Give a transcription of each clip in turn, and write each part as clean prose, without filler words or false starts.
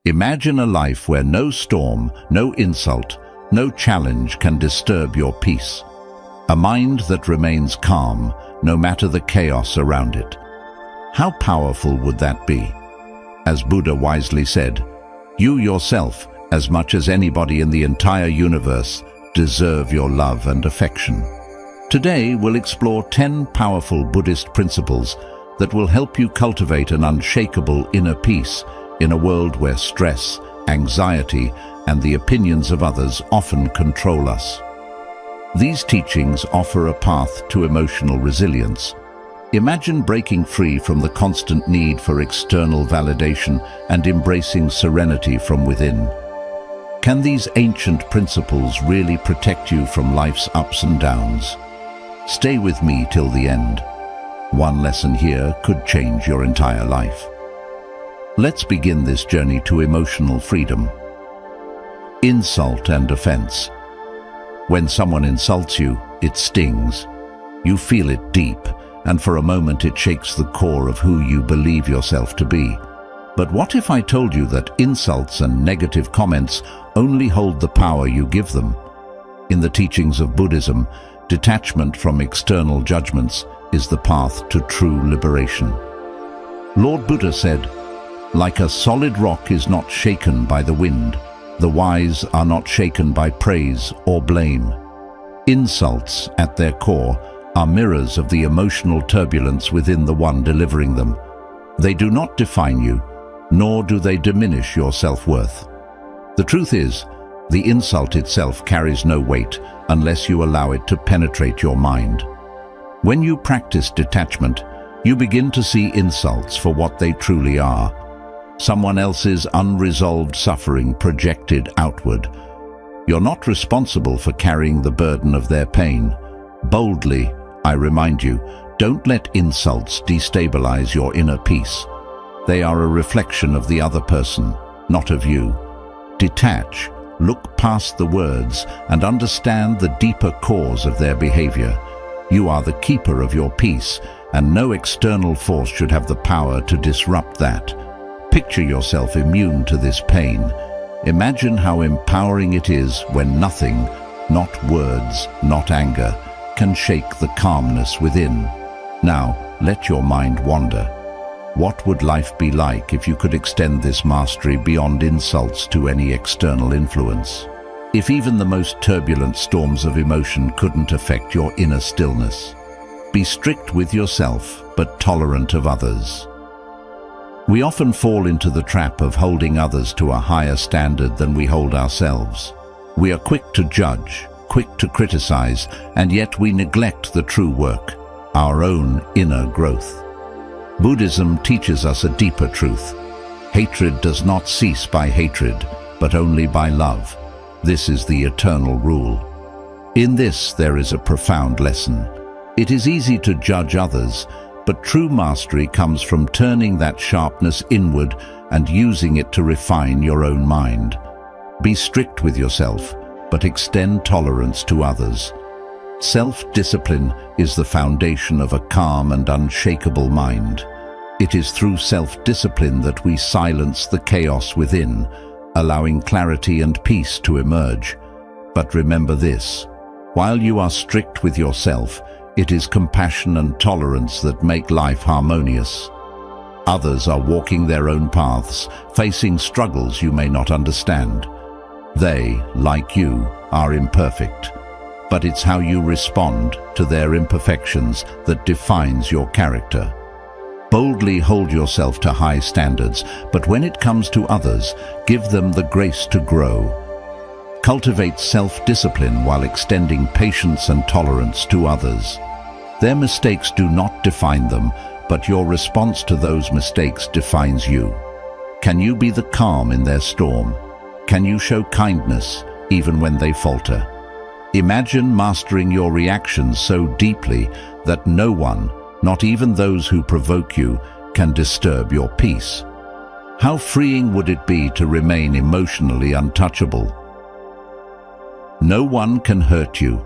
Imagine a life where no storm, no insult, no challenge can disturb your peace. A mind that remains calm, no matter the chaos around it. How powerful would that be? As Buddha wisely said, you yourself, as much as anybody in the entire universe, deserve your love and affection. Today, we'll explore 10 powerful Buddhist principles that will help you cultivate an unshakable inner peace in a world where stress, anxiety, and the opinions of others often control us. These teachings offer a path to emotional resilience. Imagine breaking free from the constant need for external validation and embracing serenity from within. Can these ancient principles really protect you from life's ups and downs? Stay with me till the end. One lesson here could change your entire life. Let's begin this journey to emotional freedom. Insult and offense. When someone insults you, it stings. You feel it deep, and for a moment it shakes the core of who you believe yourself to be. But what if I told you that insults and negative comments only hold the power you give them? In the teachings of Buddhism, detachment from external judgments is the path to true liberation. Lord Buddha said, "Like a solid rock is not shaken by the wind, the wise are not shaken by praise or blame." Insults, at their core, are mirrors of the emotional turbulence within the one delivering them. They do not define you, nor do they diminish your self-worth. The truth is, the insult itself carries no weight unless you allow it to penetrate your mind. When you practice detachment, you begin to see insults for what they truly are. Someone else's unresolved suffering projected outward. You're not responsible for carrying the burden of their pain. Boldly, I remind you, don't let insults destabilize your inner peace. They are a reflection of the other person, not of you. Detach, look past the words, and understand the deeper cause of their behavior. You are the keeper of your peace, and no external force should have the power to disrupt that. Picture yourself immune to this pain. Imagine how empowering it is when nothing, not words, not anger, can shake the calmness within. Now, let your mind wander. What would life be like if you could extend this mastery beyond insults to any external influence? If even the most turbulent storms of emotion couldn't affect your inner stillness? Be strict with yourself, but tolerant of others. We often fall into the trap of holding others to a higher standard than we hold ourselves. We are quick to judge, quick to criticize, and yet we neglect the true work, our own inner growth. Buddhism teaches us a deeper truth. Hatred does not cease by hatred, but only by love. This is the eternal rule. In this, there is a profound lesson. It is easy to judge others, but true mastery comes from turning that sharpness inward and using it to refine your own mind. Be strict with yourself, but extend tolerance to others. Self-discipline is the foundation of a calm and unshakable mind. It is through self-discipline that we silence the chaos within, allowing clarity and peace to emerge. But remember this, while you are strict with yourself, it is compassion and tolerance that make life harmonious. Others are walking their own paths, facing struggles you may not understand. They, like you, are imperfect, but it's how you respond to their imperfections that defines your character. Boldly hold yourself to high standards, but when it comes to others, give them the grace to grow. Cultivate self-discipline while extending patience and tolerance to others. Their mistakes do not define them, but your response to those mistakes defines you. Can you be the calm in their storm? Can you show kindness even when they falter? Imagine mastering your reactions so deeply that no one, not even those who provoke you, can disturb your peace. How freeing would it be to remain emotionally untouchable? No one can hurt you.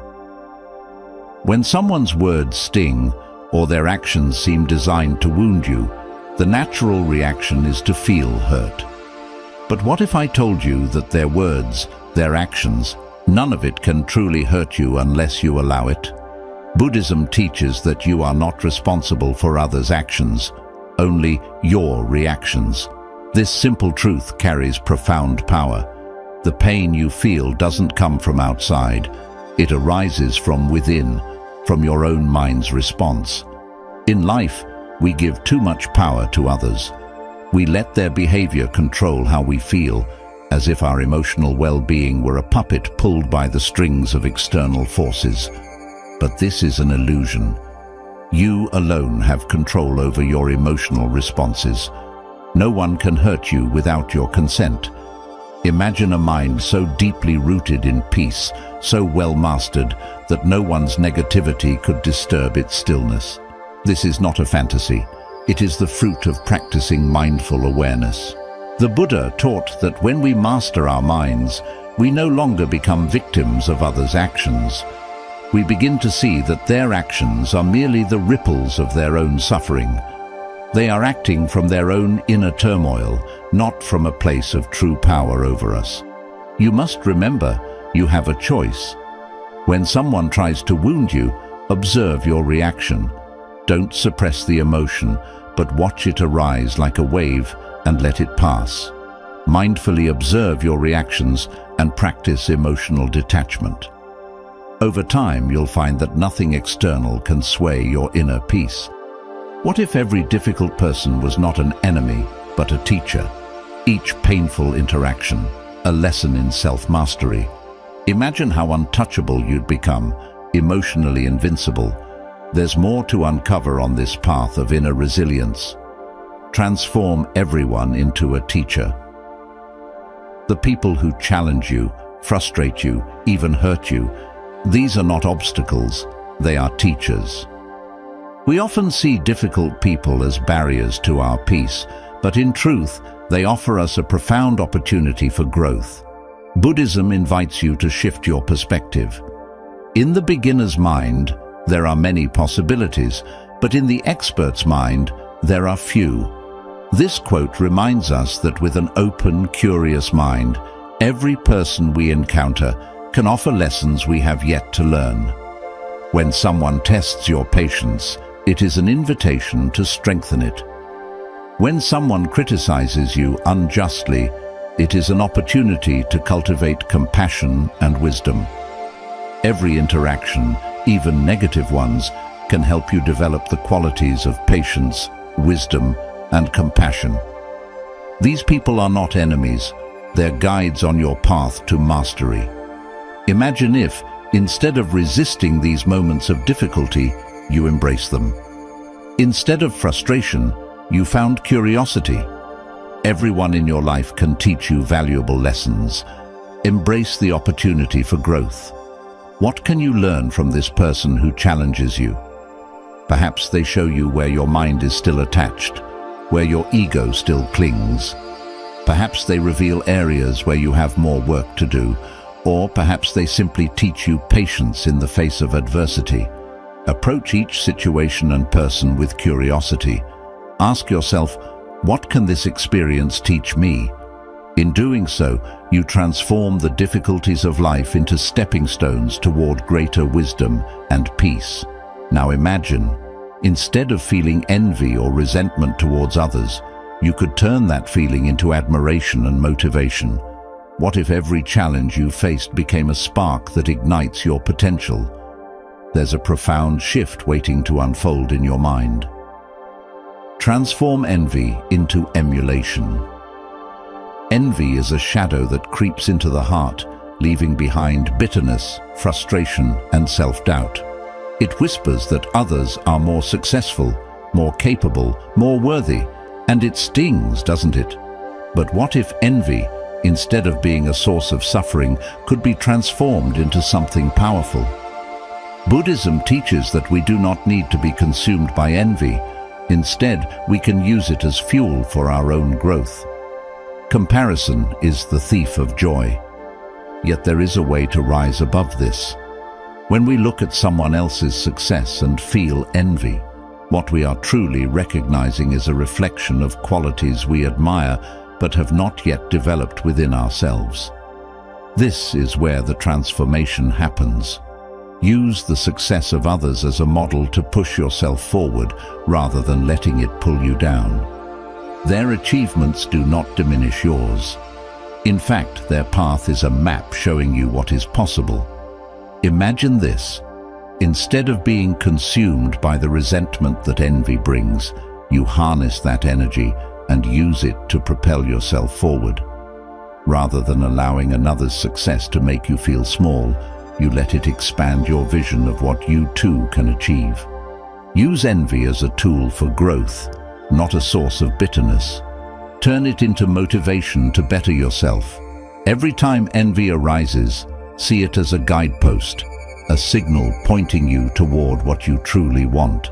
When someone's words sting or their actions seem designed to wound you, the natural reaction is to feel hurt. But what if I told you that their words, their actions, none of it can truly hurt you unless you allow it? Buddhism teaches that you are not responsible for others' actions, only your reactions. This simple truth carries profound power. The pain you feel doesn't come from outside. It arises from within, from your own mind's response. In life, we give too much power to others. We let their behavior control how we feel, as if our emotional well-being were a puppet pulled by the strings of external forces. But this is an illusion. You alone have control over your emotional responses. No one can hurt you without your consent. Imagine a mind so deeply rooted in peace, so well mastered, that no one's negativity could disturb its stillness. This is not a fantasy. It is the fruit of practicing mindful awareness. The Buddha taught that when we master our minds, we no longer become victims of others' actions. We begin to see that their actions are merely the ripples of their own suffering. They are acting from their own inner turmoil, not from a place of true power over us. You must remember, you have a choice. When someone tries to wound you, observe your reaction. Don't suppress the emotion, but watch it arise like a wave and let it pass. Mindfully observe your reactions and practice emotional detachment. Over time, you'll find that nothing external can sway your inner peace. What if every difficult person was not an enemy, but a teacher? Each painful interaction, a lesson in self-mastery. Imagine how untouchable you'd become, emotionally invincible. There's more to uncover on this path of inner resilience. Transform everyone into a teacher. The people who challenge you, frustrate you, even hurt you, these are not obstacles, they are teachers. We often see difficult people as barriers to our peace, but in truth, they offer us a profound opportunity for growth. Buddhism invites you to shift your perspective. In the beginner's mind, there are many possibilities, but in the expert's mind, there are few. This quote reminds us that with an open, curious mind, every person we encounter can offer lessons we have yet to learn. When someone tests your patience, it is an invitation to strengthen it. When someone criticizes you unjustly, it is an opportunity to cultivate compassion and wisdom. Every interaction, even negative ones, can help you develop the qualities of patience, wisdom, and compassion. These people are not enemies, they're guides on your path to mastery. Imagine if, instead of resisting these moments of difficulty, you embrace them. Instead of frustration, you found curiosity. Everyone in your life can teach you valuable lessons. Embrace the opportunity for growth. What can you learn from this person who challenges you? Perhaps they show you where your mind is still attached, where your ego still clings. Perhaps they reveal areas where you have more work to do, or perhaps they simply teach you patience in the face of adversity. Approach each situation and person with curiosity. Ask yourself, what can this experience teach me? In doing so, you transform the difficulties of life into stepping stones toward greater wisdom and peace. Now imagine, instead of feeling envy or resentment towards others, you could turn that feeling into admiration and motivation. What if every challenge you faced became a spark that ignites your potential? There's a profound shift waiting to unfold in your mind. Transform envy into emulation. Envy is a shadow that creeps into the heart, leaving behind bitterness, frustration, and self-doubt. It whispers that others are more successful, more capable, more worthy, and it stings, doesn't it? But what if envy, instead of being a source of suffering, could be transformed into something powerful? Buddhism teaches that we do not need to be consumed by envy. Instead, we can use it as fuel for our own growth. Comparison is the thief of joy. Yet there is a way to rise above this. When we look at someone else's success and feel envy, what we are truly recognizing is a reflection of qualities we admire, but have not yet developed within ourselves. This is where the transformation happens. Use the success of others as a model to push yourself forward rather than letting it pull you down. Their achievements do not diminish yours. In fact, their path is a map showing you what is possible. Imagine this. Instead of being consumed by the resentment that envy brings, you harness that energy and use it to propel yourself forward. Rather than allowing another's success to make you feel small, you let it expand your vision of what you too can achieve. Use envy as a tool for growth, not a source of bitterness. Turn it into motivation to better yourself. Every time envy arises, see it as a guidepost, a signal pointing you toward what you truly want.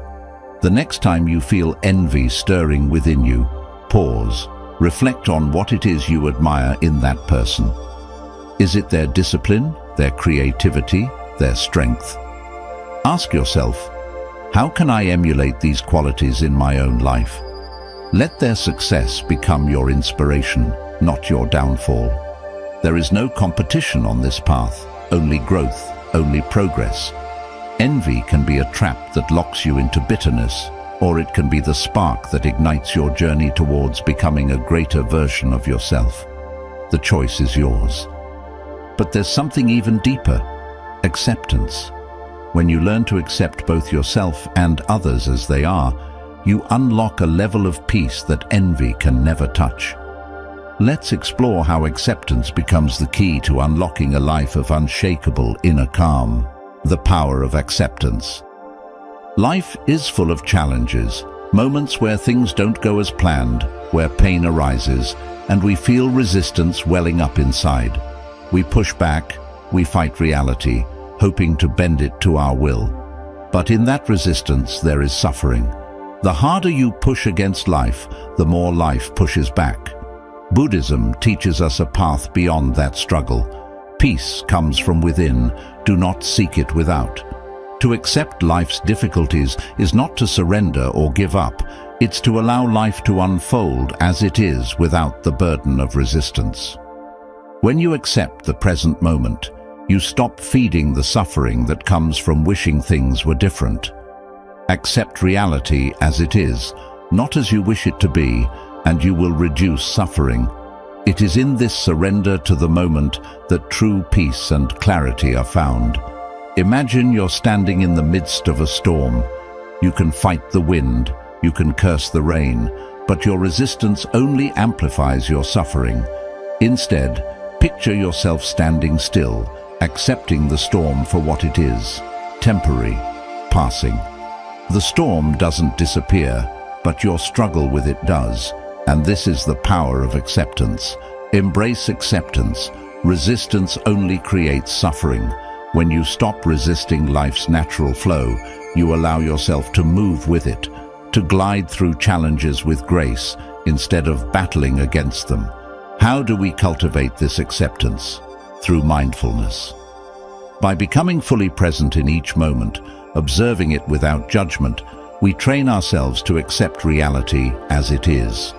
The next time you feel envy stirring within you, pause, reflect on what it is you admire in that person. Is it their discipline, their creativity, their strength? Ask yourself, how can I emulate these qualities in my own life? Let their success become your inspiration, not your downfall. There is no competition on this path, only growth, only progress. Envy can be a trap that locks you into bitterness, or it can be the spark that ignites your journey towards becoming a greater version of yourself. The choice is yours. But there's something even deeper: acceptance. When you learn to accept both yourself and others as they are, you unlock a level of peace that envy can never touch. Let's explore how acceptance becomes the key to unlocking a life of unshakable inner calm. The power of acceptance. Life is full of challenges, moments where things don't go as planned, where pain arises, and we feel resistance welling up inside. We push back, we fight reality, hoping to bend it to our will. But in that resistance, there is suffering. The harder you push against life, the more life pushes back. Buddhism teaches us a path beyond that struggle. Peace comes from within, do not seek it without. To accept life's difficulties is not to surrender or give up, it's to allow life to unfold as it is without the burden of resistance. When you accept the present moment, you stop feeding the suffering that comes from wishing things were different. Accept reality as it is, not as you wish it to be, and you will reduce suffering. It is in this surrender to the moment that true peace and clarity are found. Imagine you're standing in the midst of a storm. You can fight the wind, you can curse the rain, but your resistance only amplifies your suffering. Instead, picture yourself standing still, accepting the storm for what it is, temporary, passing. The storm doesn't disappear, but your struggle with it does, and this is the power of acceptance. Embrace acceptance. Resistance only creates suffering. When you stop resisting life's natural flow, you allow yourself to move with it, to glide through challenges with grace instead of battling against them. How do we cultivate this acceptance? Through mindfulness. By becoming fully present in each moment, observing it without judgment, we train ourselves to accept reality as it is.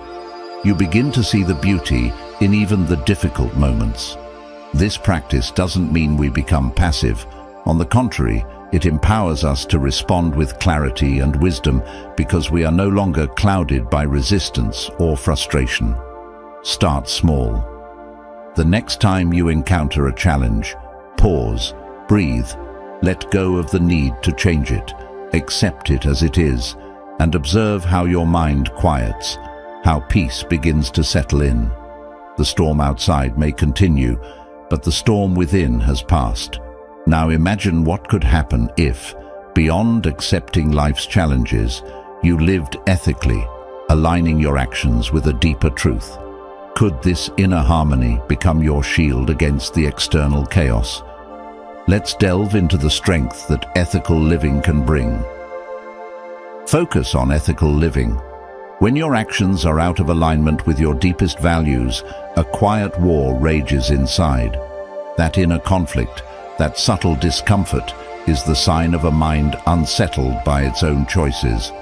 You begin to see the beauty in even the difficult moments. This practice doesn't mean we become passive. On the contrary, it empowers us to respond with clarity and wisdom because we are no longer clouded by resistance or frustration. Start small. The next time you encounter a challenge, pause, breathe, let go of the need to change it, accept it as it is, and observe how your mind quiets, how peace begins to settle in. The storm outside may continue, but the storm within has passed. Now imagine what could happen if, beyond accepting life's challenges, you lived ethically, aligning your actions with a deeper truth. Could this inner harmony become your shield against the external chaos? Let's delve into the strength that ethical living can bring. Focus on ethical living. When your actions are out of alignment with your deepest values, a quiet war rages inside. That inner conflict, that subtle discomfort, is the sign of a mind unsettled by its own choices.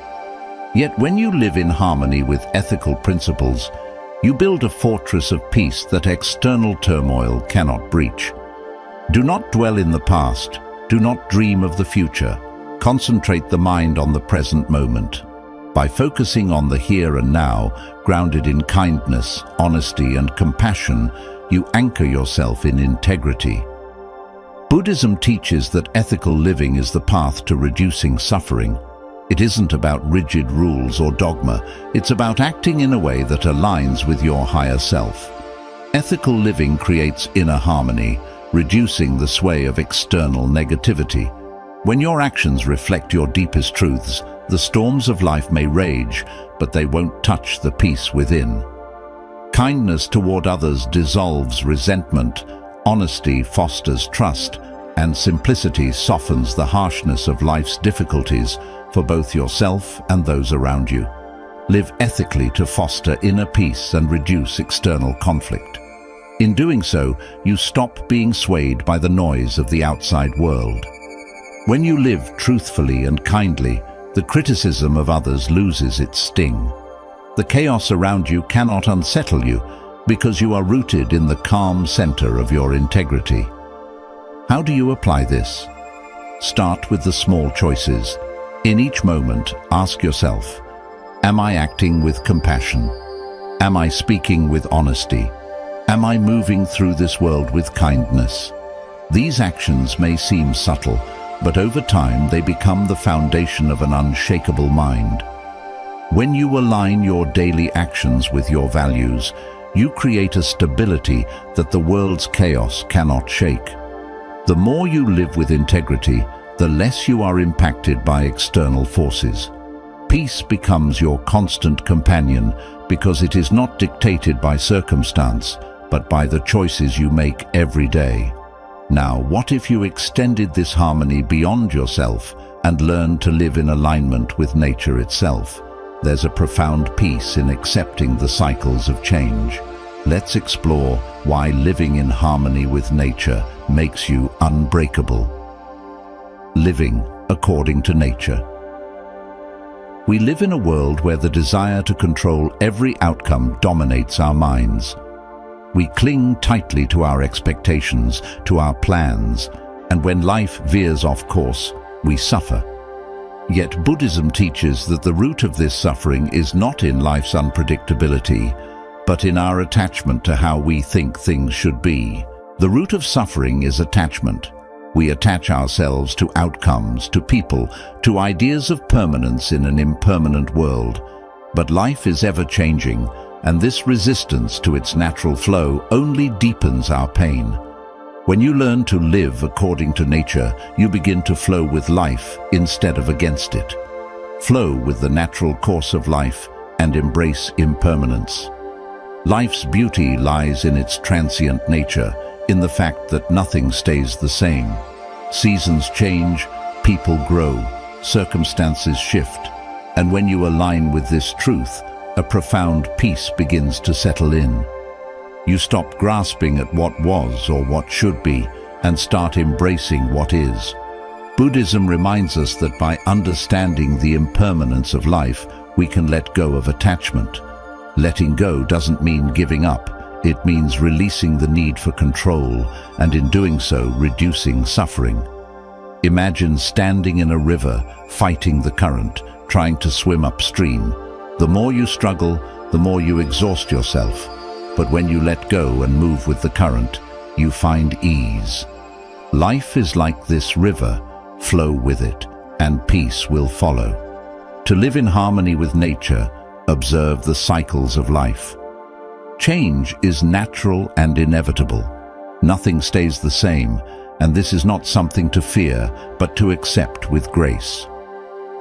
Yet when you live in harmony with ethical principles, You build a fortress of peace that external turmoil cannot breach. Do not dwell in the past. Do not dream of the future. Concentrate the mind on the present moment. By focusing on the here and now, grounded in kindness, honesty, and compassion, you anchor yourself in integrity. Buddhism teaches that ethical living is the path to reducing suffering. It isn't about rigid rules or dogma. It's about acting in a way that aligns with your higher self. Ethical living creates inner harmony, reducing the sway of external negativity. When your actions reflect your deepest truths, the storms of life may rage, but they won't touch the peace within. Kindness toward others dissolves resentment, honesty fosters trust, and simplicity softens the harshness of life's difficulties for both yourself and those around you. Live ethically to foster inner peace and reduce external conflict. In doing so, you stop being swayed by the noise of the outside world. When you live truthfully and kindly, the criticism of others loses its sting. The chaos around you cannot unsettle you because you are rooted in the calm center of your integrity. How do you apply this? Start with the small choices. In each moment, ask yourself, am I acting with compassion? Am I speaking with honesty? Am I moving through this world with kindness? These actions may seem subtle, but over time they become the foundation of an unshakable mind. When you align your daily actions with your values, you create a stability that the world's chaos cannot shake. The more you live with integrity, the less you are impacted by external forces. Peace becomes your constant companion because it is not dictated by circumstance, but by the choices you make every day. Now, what if you extended this harmony beyond yourself and learned to live in alignment with nature itself? There's a profound peace in accepting the cycles of change. Let's explore why living in harmony with nature makes you unbreakable. Living according to nature. We live in a world where the desire to control every outcome dominates our minds. We cling tightly to our expectations, to our plans, and when life veers off course, we suffer. Yet Buddhism teaches that the root of this suffering is not in life's unpredictability, but in our attachment to how we think things should be. The root of suffering is attachment. We attach ourselves to outcomes, to people, to ideas of permanence in an impermanent world. But life is ever-changing, and this resistance to its natural flow only deepens our pain. When you learn to live according to nature, you begin to flow with life instead of against it. Flow with the natural course of life and embrace impermanence. Life's beauty lies in its transient nature, in the fact that nothing stays the same. Seasons change, people grow, circumstances shift, and when you align with this truth, a profound peace begins to settle in. You stop grasping at what was or what should be and start embracing what is. Buddhism reminds us that by understanding the impermanence of life, we can let go of attachment. Letting go doesn't mean giving up. It means releasing the need for control and in doing so, reducing suffering. Imagine standing in a river, fighting the current, trying to swim upstream. The more you struggle, the more you exhaust yourself. But when you let go and move with the current, you find ease. Life is like this river. Flow with it, and peace will follow. To live in harmony with nature, observe the cycles of life. Change is natural and inevitable. Nothing stays the same, and this is not something to fear, but to accept with grace.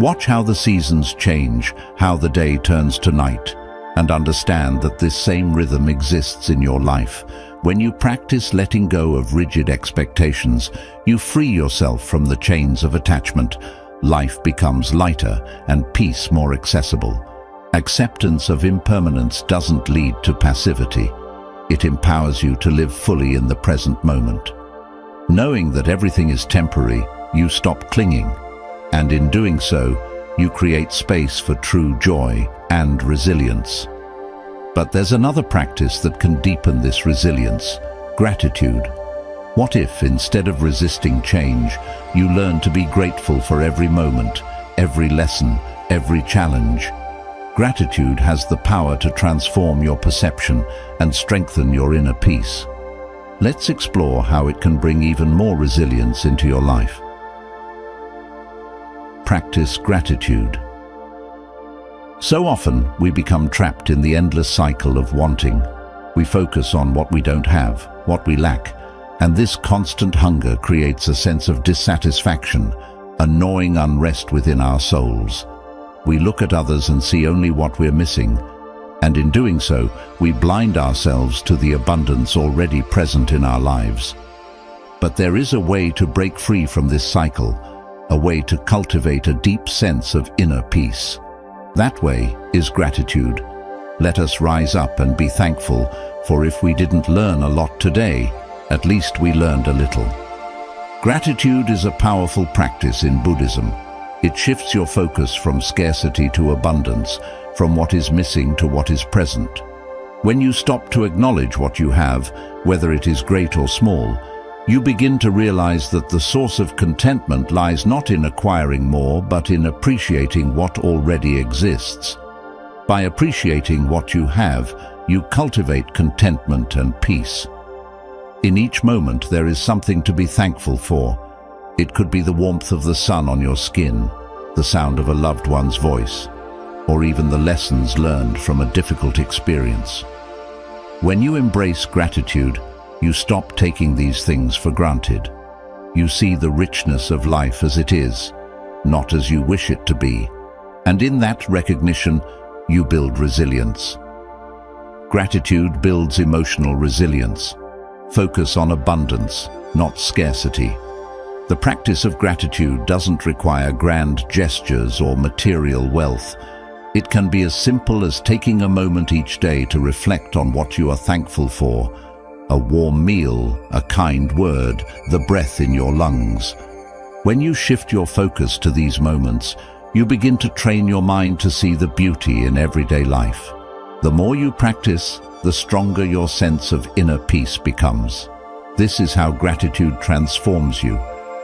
Watch how the seasons change, how the day turns to night, and understand that this same rhythm exists in your life. When you practice letting go of rigid expectations, you free yourself from the chains of attachment. Life becomes lighter and peace more accessible. Acceptance of impermanence doesn't lead to passivity. It empowers you to live fully in the present moment. Knowing that everything is temporary, you stop clinging, and in doing so, you create space for true joy and resilience. But there's another practice that can deepen this resilience: gratitude. What if, instead of resisting change, you learn to be grateful for every moment, every lesson, every challenge? Gratitude has the power to transform your perception and strengthen your inner peace. Let's explore how it can bring even more resilience into your life. Practice gratitude. So often, we become trapped in the endless cycle of wanting. We focus on what we don't have, what we lack, and this constant hunger creates a sense of dissatisfaction, a gnawing unrest within our souls. We look at others and see only what we're missing, and in doing so, we blind ourselves to the abundance already present in our lives. But there is a way to break free from this cycle, a way to cultivate a deep sense of inner peace. That way is gratitude. Let us rise up and be thankful, for if we didn't learn a lot today, at least we learned a little. Gratitude is a powerful practice in Buddhism. It shifts your focus from scarcity to abundance, from what is missing to what is present. When you stop to acknowledge what you have, whether it is great or small, you begin to realize that the source of contentment lies not in acquiring more, but in appreciating what already exists. By appreciating what you have, you cultivate contentment and peace. In each moment, there is something to be thankful for. It could be the warmth of the sun on your skin, the sound of a loved one's voice, or even the lessons learned from a difficult experience. When you embrace gratitude, you stop taking these things for granted. You see the richness of life as it is, not as you wish it to be. And in that recognition, you build resilience. Gratitude builds emotional resilience. Focus on abundance, not scarcity. The practice of gratitude doesn't require grand gestures or material wealth. It can be as simple as taking a moment each day to reflect on what you are thankful for. A warm meal, a kind word, the breath in your lungs. When you shift your focus to these moments, you begin to train your mind to see the beauty in everyday life. The more you practice, the stronger your sense of inner peace becomes. This is how gratitude transforms you.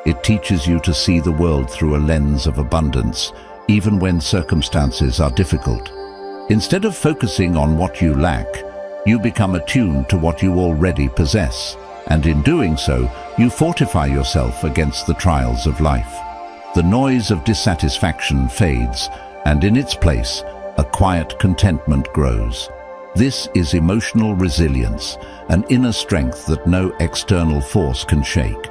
It teaches you to see the world through a lens of abundance, even when circumstances are difficult. Instead of focusing on what you lack, you become attuned to what you already possess, and in doing so, you fortify yourself against the trials of life. The noise of dissatisfaction fades, and in its place, a quiet contentment grows. This is emotional resilience, an inner strength that no external force can shake.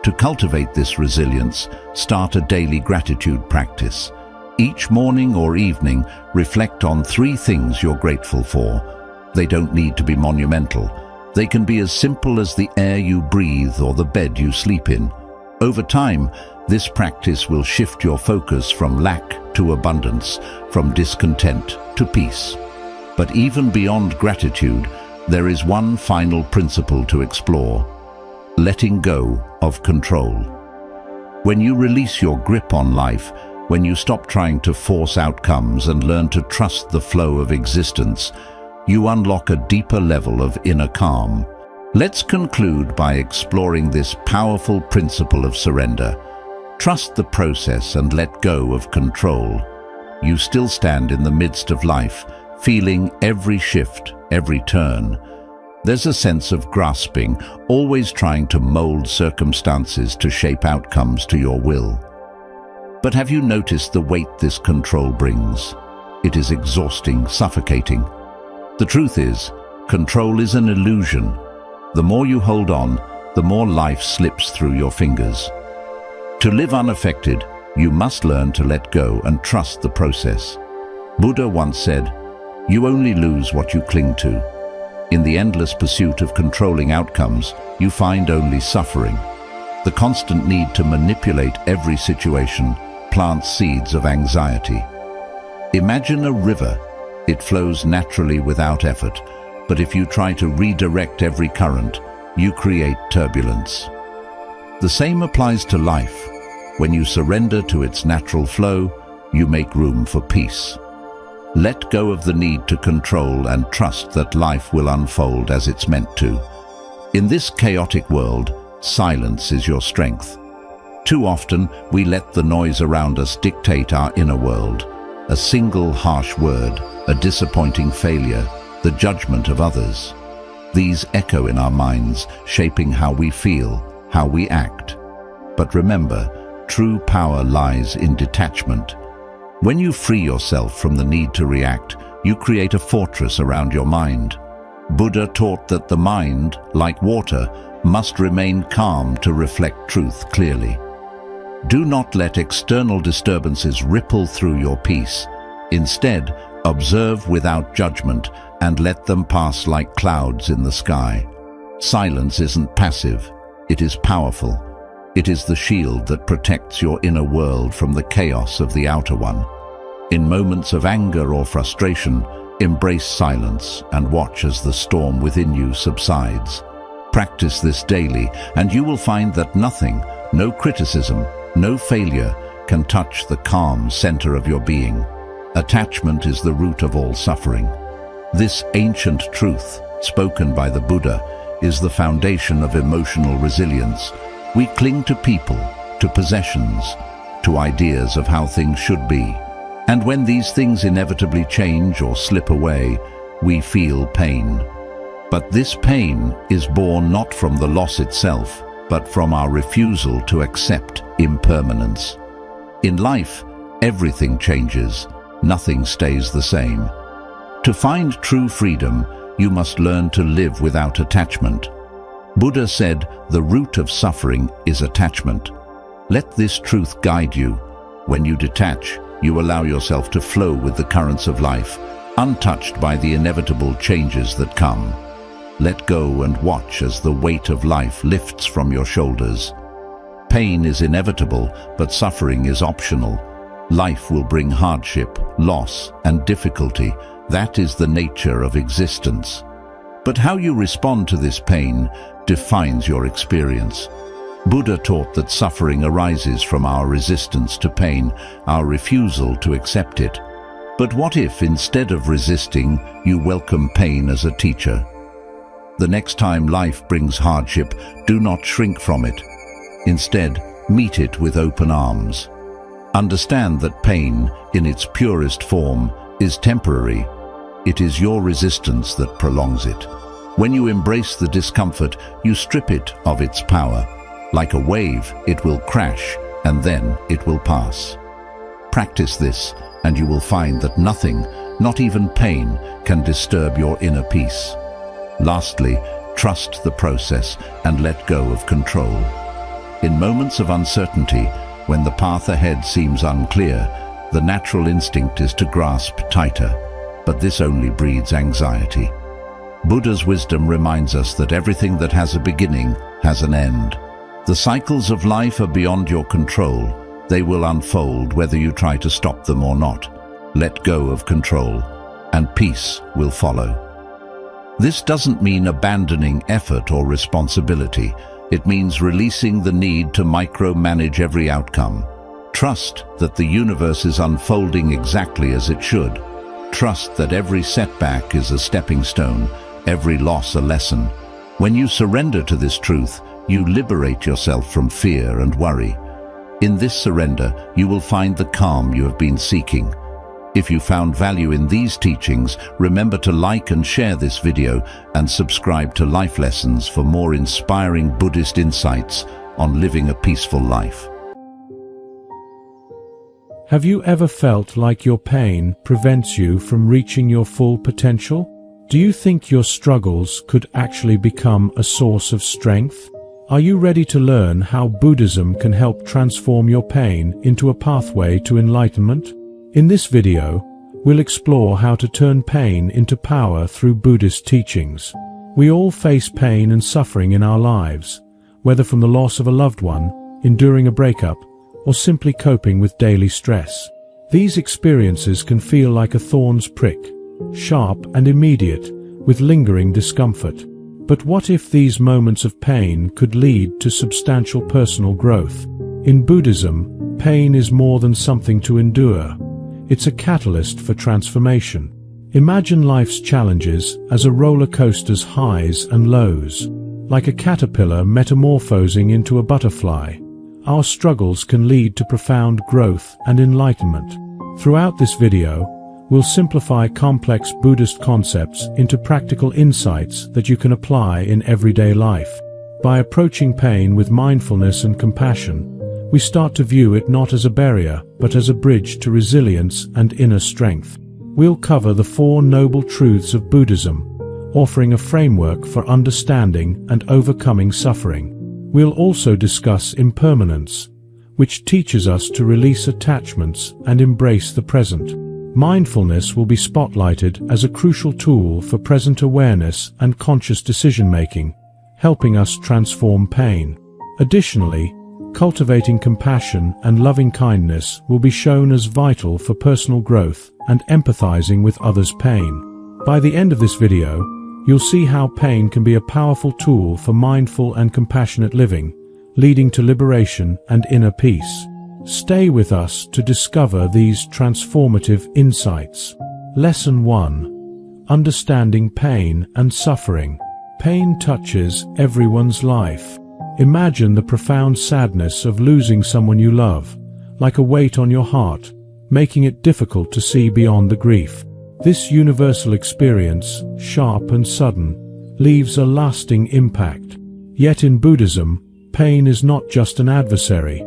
To cultivate this resilience, start a daily gratitude practice. Each morning or evening, reflect on 3 things you're grateful for. They don't need to be monumental. They can be as simple as the air you breathe or the bed you sleep in. Over time, this practice will shift your focus from lack to abundance, from discontent to peace. But even beyond gratitude, there is one final principle to explore: letting go of control. When you release your grip on life, when you stop trying to force outcomes and learn to trust the flow of existence, you unlock a deeper level of inner calm. Let's conclude by exploring this powerful principle of surrender. Trust the process and let go of control. You still stand in the midst of life, feeling every shift, every turn. There's a sense of grasping, always trying to mold circumstances to shape outcomes to your will. But have you noticed the weight this control brings? It is exhausting, suffocating. The truth is, control is an illusion. The more you hold on, the more life slips through your fingers. To live unaffected, you must learn to let go and trust the process. Buddha once said, "You only lose what you cling to." In the endless pursuit of controlling outcomes, you find only suffering. The constant need to manipulate every situation plants seeds of anxiety. Imagine a river. It flows naturally without effort, but if you try to redirect every current, you create turbulence. The same applies to life. When you surrender to its natural flow, you make room for peace. Let go of the need to control and trust that life will unfold as it's meant to. In this chaotic world, silence is your strength. Too often, we let the noise around us dictate our inner world. A single harsh word, a disappointing failure, the judgment of others. These echo in our minds, shaping how we feel, how we act. But remember, true power lies in detachment. When you free yourself from the need to react, you create a fortress around your mind. Buddha taught that the mind, like water, must remain calm to reflect truth clearly. Do not let external disturbances ripple through your peace. Instead, observe without judgment and let them pass like clouds in the sky. Silence isn't passive, it is powerful. It is the shield that protects your inner world from the chaos of the outer one. In moments of anger or frustration, embrace silence and watch as the storm within you subsides. Practice this daily, and you will find that nothing, no criticism, no failure, can touch the calm center of your being. Attachment is the root of all suffering. This ancient truth, spoken by the Buddha, is the foundation of emotional resilience. We cling to people, to possessions, to ideas of how things should be. And when these things inevitably change or slip away, we feel pain. But this pain is born not from the loss itself, but from our refusal to accept impermanence. In life, everything changes, nothing stays the same. To find true freedom, you must learn to live without attachment. Buddha said, the root of suffering is attachment. Let this truth guide you. When you detach, you allow yourself to flow with the currents of life, untouched by the inevitable changes that come. Let go and watch as the weight of life lifts from your shoulders. Pain is inevitable, but suffering is optional. Life will bring hardship, loss, and difficulty. That is the nature of existence. But how you respond to this pain defines your experience. Buddha taught that suffering arises from our resistance to pain, our refusal to accept it. But what if, instead of resisting, you welcome pain as a teacher? The next time life brings hardship, do not shrink from it. Instead, meet it with open arms. Understand that pain, in its purest form, is temporary. It is your resistance that prolongs it. When you embrace the discomfort, you strip it of its power. Like a wave, it will crash, and then it will pass. Practice this, and you will find that nothing, not even pain, can disturb your inner peace. Lastly, trust the process and let go of control. In moments of uncertainty, when the path ahead seems unclear, the natural instinct is to grasp tighter, but this only breeds anxiety. Buddha's wisdom reminds us that everything that has a beginning has an end. The cycles of life are beyond your control. They will unfold whether you try to stop them or not. Let go of control, and peace will follow. This doesn't mean abandoning effort or responsibility. It means releasing the need to micromanage every outcome. Trust that the universe is unfolding exactly as it should. Trust that every setback is a stepping stone, every loss a lesson. When you surrender to this truth, you liberate yourself from fear and worry. In this surrender, you will find the calm you have been seeking. If you found value in these teachings, remember to like and share this video and subscribe to Life Lessons for more inspiring Buddhist insights on living a peaceful life. Have you ever felt like your pain prevents you from reaching your full potential? Do you think your struggles could actually become a source of strength? Are you ready to learn how Buddhism can help transform your pain into a pathway to enlightenment? In this video, we'll explore how to turn pain into power through Buddhist teachings. We all face pain and suffering in our lives, whether from the loss of a loved one, enduring a breakup, or simply coping with daily stress. These experiences can feel like a thorn's prick, sharp and immediate, with lingering discomfort. But what if these moments of pain could lead to substantial personal growth? In Buddhism, pain is more than something to endure. It's a catalyst for transformation. Imagine life's challenges as a roller coaster's highs and lows. Like a caterpillar metamorphosing into a butterfly, our struggles can lead to profound growth and enlightenment. Throughout this video, we'll simplify complex Buddhist concepts into practical insights that you can apply in everyday life. By approaching pain with mindfulness and compassion, we start to view it not as a barrier, but as a bridge to resilience and inner strength. We'll cover the Four Noble Truths of Buddhism, offering a framework for understanding and overcoming suffering. We'll also discuss impermanence, which teaches us to release attachments and embrace the present. Mindfulness will be spotlighted as a crucial tool for present awareness and conscious decision-making, helping us transform pain. Additionally, cultivating compassion and loving-kindness will be shown as vital for personal growth and empathizing with others' pain. By the end of this video, you'll see how pain can be a powerful tool for mindful and compassionate living, leading to liberation and inner peace. Stay with us to discover these transformative insights. Lesson 1. Understanding pain and suffering. Pain touches everyone's life. Imagine the profound sadness of losing someone you love, like a weight on your heart, making it difficult to see beyond the grief. This universal experience, sharp and sudden, leaves a lasting impact. Yet in Buddhism, pain is not just an adversary.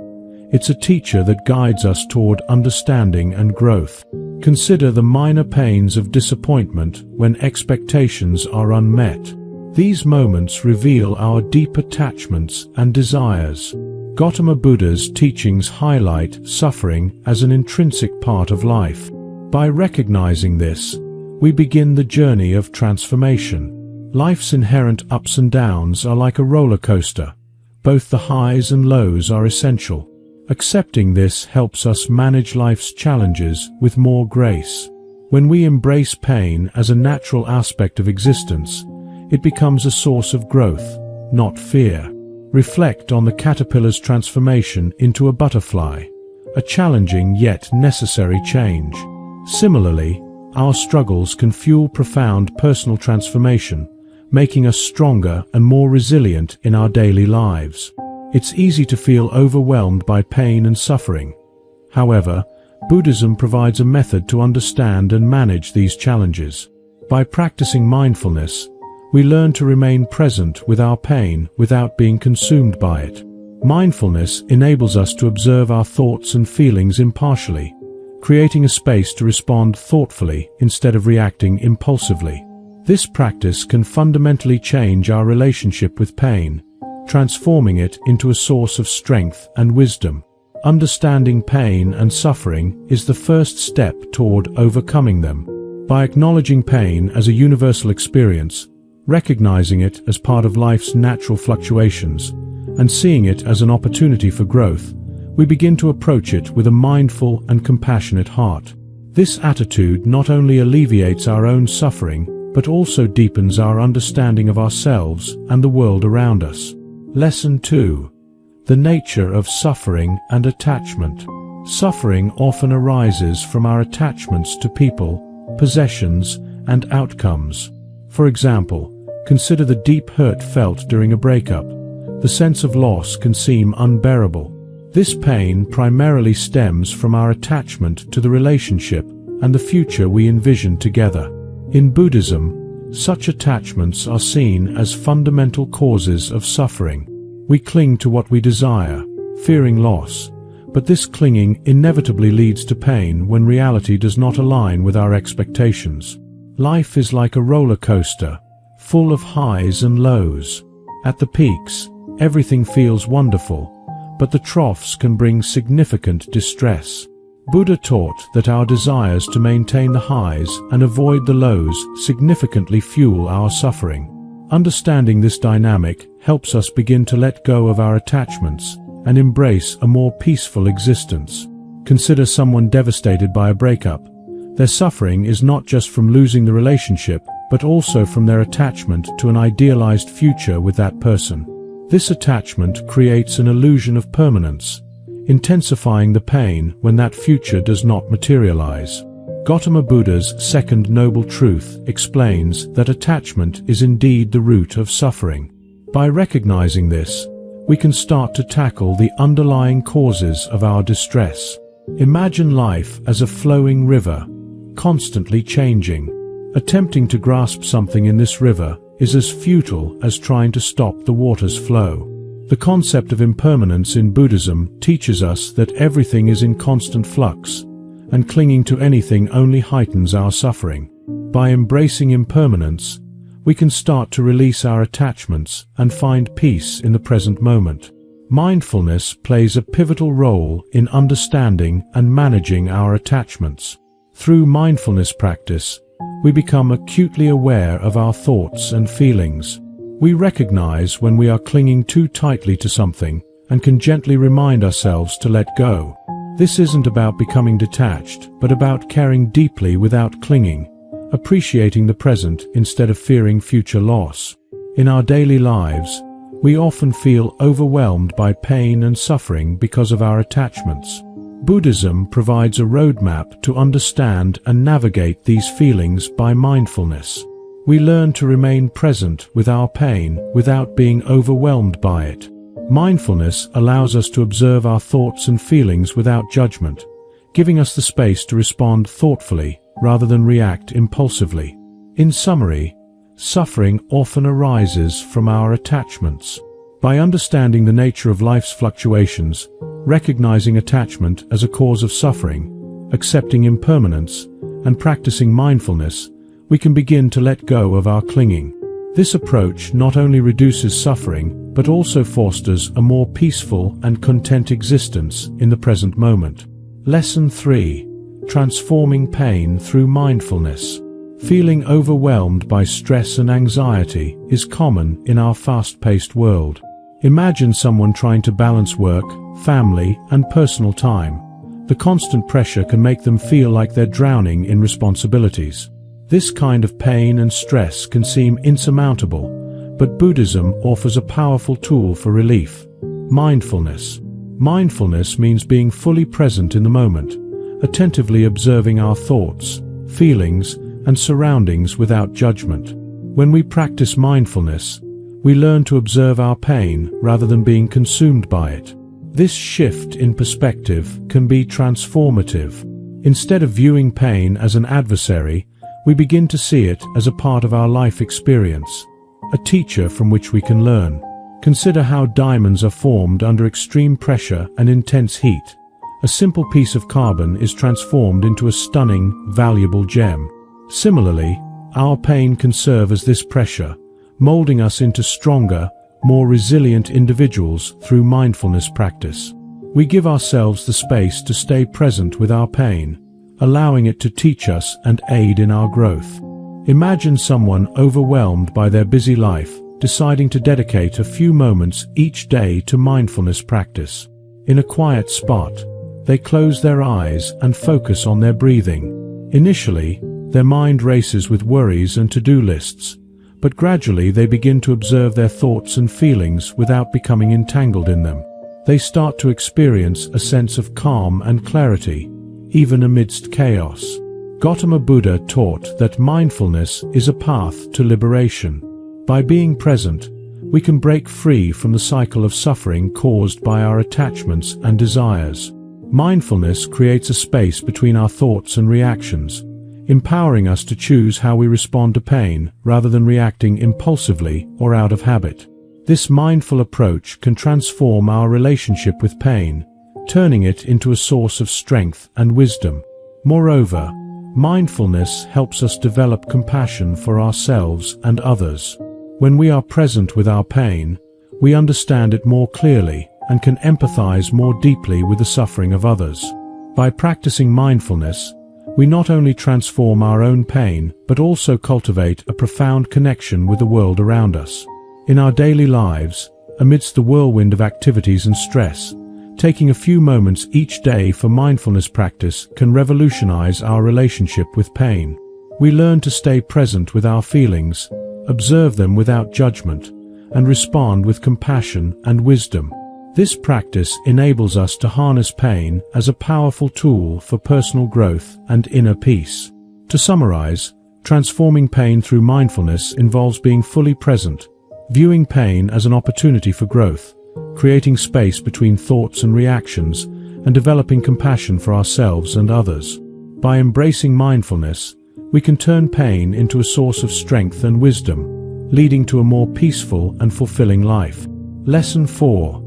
It's a teacher that guides us toward understanding and growth. Consider the minor pains of disappointment when expectations are unmet. These moments reveal our deep attachments and desires. Gautama Buddha's teachings highlight suffering as an intrinsic part of life. By recognizing this, we begin the journey of transformation. Life's inherent ups and downs are like a roller coaster. Both the highs and lows are essential. Accepting this helps us manage life's challenges with more grace. When we embrace pain as a natural aspect of existence, it becomes a source of growth, not fear. Reflect on the caterpillar's transformation into a butterfly, a challenging yet necessary change. Similarly, our struggles can fuel profound personal transformation, making us stronger and more resilient in our daily lives. It's easy to feel overwhelmed by pain and suffering. However, Buddhism provides a method to understand and manage these challenges. By practicing mindfulness, we learn to remain present with our pain without being consumed by it. Mindfulness enables us to observe our thoughts and feelings impartially, creating a space to respond thoughtfully instead of reacting impulsively. This practice can fundamentally change our relationship with pain, transforming it into a source of strength and wisdom. Understanding pain and suffering is the first step toward overcoming them. By acknowledging pain as a universal experience, recognizing it as part of life's natural fluctuations, and seeing it as an opportunity for growth, we begin to approach it with a mindful and compassionate heart. This attitude not only alleviates our own suffering, but also deepens our understanding of ourselves and the world around us. Lesson 2. The nature of suffering and attachment. Suffering often arises from our attachments to people, possessions, and outcomes. For example, consider the deep hurt felt during a breakup. The sense of loss can seem unbearable. This pain primarily stems from our attachment to the relationship and the future we envision together. In Buddhism, such attachments are seen as fundamental causes of suffering. We cling to what we desire, fearing loss, but this clinging inevitably leads to pain when reality does not align with our expectations. Life is like a roller coaster, full of highs and lows. At the peaks, everything feels wonderful, but the troughs can bring significant distress. Buddha taught that our desires to maintain the highs and avoid the lows significantly fuel our suffering. Understanding this dynamic helps us begin to let go of our attachments and embrace a more peaceful existence. Consider someone devastated by a breakup. Their suffering is not just from losing the relationship, but also from their attachment to an idealized future with that person. This attachment creates an illusion of permanence, intensifying the pain when that future does not materialize. Gautama Buddha's second noble truth explains that attachment is indeed the root of suffering. By recognizing this, we can start to tackle the underlying causes of our distress. Imagine life as a flowing river, constantly changing. Attempting to grasp something in this river is as futile as trying to stop the water's flow. The concept of impermanence in Buddhism teaches us that everything is in constant flux, and clinging to anything only heightens our suffering. By embracing impermanence, we can start to release our attachments and find peace in the present moment. Mindfulness plays a pivotal role in understanding and managing our attachments. Through mindfulness practice, we become acutely aware of our thoughts and feelings. We recognize when we are clinging too tightly to something and can gently remind ourselves to let go. This isn't about becoming detached, but about caring deeply without clinging, appreciating the present instead of fearing future loss. In our daily lives, we often feel overwhelmed by pain and suffering because of our attachments. Buddhism provides a roadmap to understand and navigate these feelings by mindfulness. We learn to remain present with our pain without being overwhelmed by it. Mindfulness allows us to observe our thoughts and feelings without judgment, giving us the space to respond thoughtfully rather than react impulsively. In summary, suffering often arises from our attachments. By understanding the nature of life's fluctuations, recognizing attachment as a cause of suffering, accepting impermanence, and practicing mindfulness, we can begin to let go of our clinging. This approach not only reduces suffering, but also fosters a more peaceful and content existence in the present moment. Lesson 3. Transforming pain through mindfulness. Feeling overwhelmed by stress and anxiety is common in our fast-paced world. Imagine someone trying to balance work, family, and personal time. The constant pressure can make them feel like they're drowning in responsibilities. This kind of pain and stress can seem insurmountable, but Buddhism offers a powerful tool for relief: mindfulness. Mindfulness means being fully present in the moment, attentively observing our thoughts, feelings, and surroundings without judgment. When we practice mindfulness, we learn to observe our pain rather than being consumed by it. This shift in perspective can be transformative. Instead of viewing pain as an adversary, we begin to see it as a part of our life experience, a teacher from which we can learn. Consider how diamonds are formed under extreme pressure and intense heat. A simple piece of carbon is transformed into a stunning, valuable gem. Similarly, our pain can serve as this pressure, molding us into stronger, more resilient individuals through mindfulness practice. We give ourselves the space to stay present with our pain, allowing it to teach us and aid in our growth. Imagine someone overwhelmed by their busy life, deciding to dedicate a few moments each day to mindfulness practice. In a quiet spot, they close their eyes and focus on their breathing. Initially, their mind races with worries and to-do lists, but gradually they begin to observe their thoughts and feelings without becoming entangled in them. They start to experience a sense of calm and clarity, even amidst chaos. Gautama Buddha taught that mindfulness is a path to liberation. By being present, we can break free from the cycle of suffering caused by our attachments and desires. Mindfulness creates a space between our thoughts and reactions, empowering us to choose how we respond to pain rather than reacting impulsively or out of habit. This mindful approach can transform our relationship with pain, turning it into a source of strength and wisdom. Moreover, mindfulness helps us develop compassion for ourselves and others. When we are present with our pain, we understand it more clearly and can empathize more deeply with the suffering of others. By practicing mindfulness, we not only transform our own pain, but also cultivate a profound connection with the world around us. In our daily lives, amidst the whirlwind of activities and stress, taking a few moments each day for mindfulness practice can revolutionize our relationship with pain. We learn to stay present with our feelings, observe them without judgment, and respond with compassion and wisdom. This practice enables us to harness pain as a powerful tool for personal growth and inner peace. To summarize, transforming pain through mindfulness involves being fully present, viewing pain as an opportunity for growth, creating space between thoughts and reactions, and developing compassion for ourselves and others. By embracing mindfulness, we can turn pain into a source of strength and wisdom, leading to a more peaceful and fulfilling life. Lesson 4.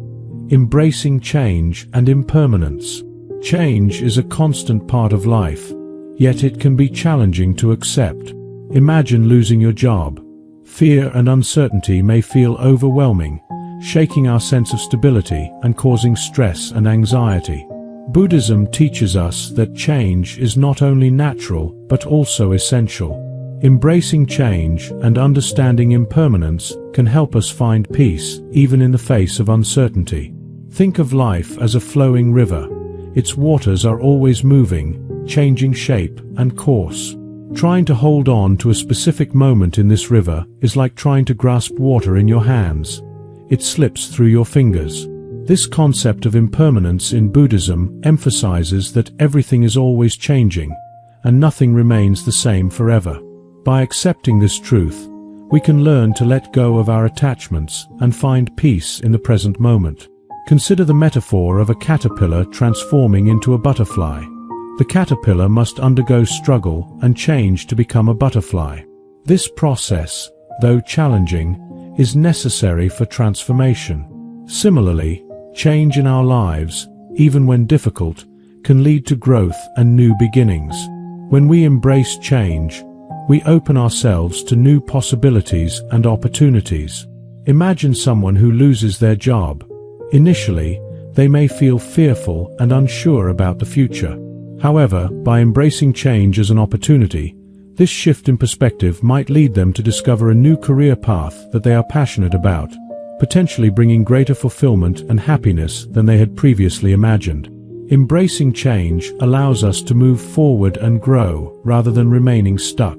Embracing change and impermanence. Change is a constant part of life, yet it can be challenging to accept. Imagine losing your job. Fear and uncertainty may feel overwhelming, shaking our sense of stability and causing stress and anxiety. Buddhism teaches us that change is not only natural but also essential. Embracing change and understanding impermanence can help us find peace even in the face of uncertainty. Think of life as a flowing river. Its waters are always moving, changing shape and course. Trying to hold on to a specific moment in this river is like trying to grasp water in your hands. It slips through your fingers. This concept of impermanence in Buddhism emphasizes that everything is always changing, and nothing remains the same forever. By accepting this truth, we can learn to let go of our attachments and find peace in the present moment. Consider the metaphor of a caterpillar transforming into a butterfly. The caterpillar must undergo struggle and change to become a butterfly. This process, though challenging, is necessary for transformation. Similarly, change in our lives, even when difficult, can lead to growth and new beginnings. When we embrace change, we open ourselves to new possibilities and opportunities. Imagine someone who loses their job. Initially, they may feel fearful and unsure about the future. However, by embracing change as an opportunity, this shift in perspective might lead them to discover a new career path that they are passionate about, potentially bringing greater fulfillment and happiness than they had previously imagined. Embracing change allows us to move forward and grow rather than remaining stuck.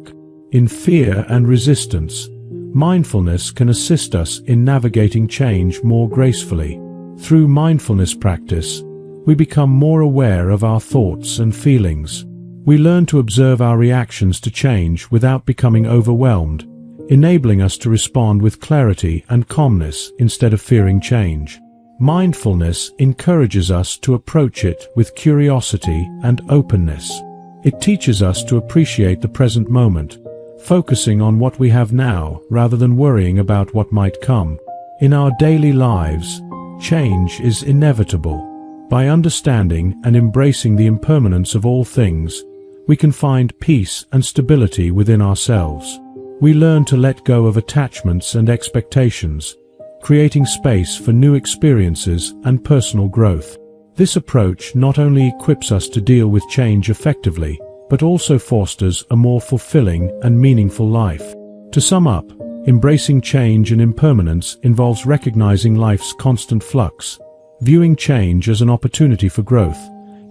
In fear and resistance, mindfulness can assist us in navigating change more gracefully. Through mindfulness practice, we become more aware of our thoughts and feelings. We learn to observe our reactions to change without becoming overwhelmed, enabling us to respond with clarity and calmness instead of fearing change. Mindfulness encourages us to approach it with curiosity and openness. It teaches us to appreciate the present moment, focusing on what we have now rather than worrying about what might come. In our daily lives, change is inevitable. By understanding and embracing the impermanence of all things, we can find peace and stability within ourselves. We learn to let go of attachments and expectations, creating space for new experiences and personal growth. This approach not only equips us to deal with change effectively, but also fosters a more fulfilling and meaningful life. To sum up, embracing change and impermanence involves recognizing life's constant flux, viewing change as an opportunity for growth,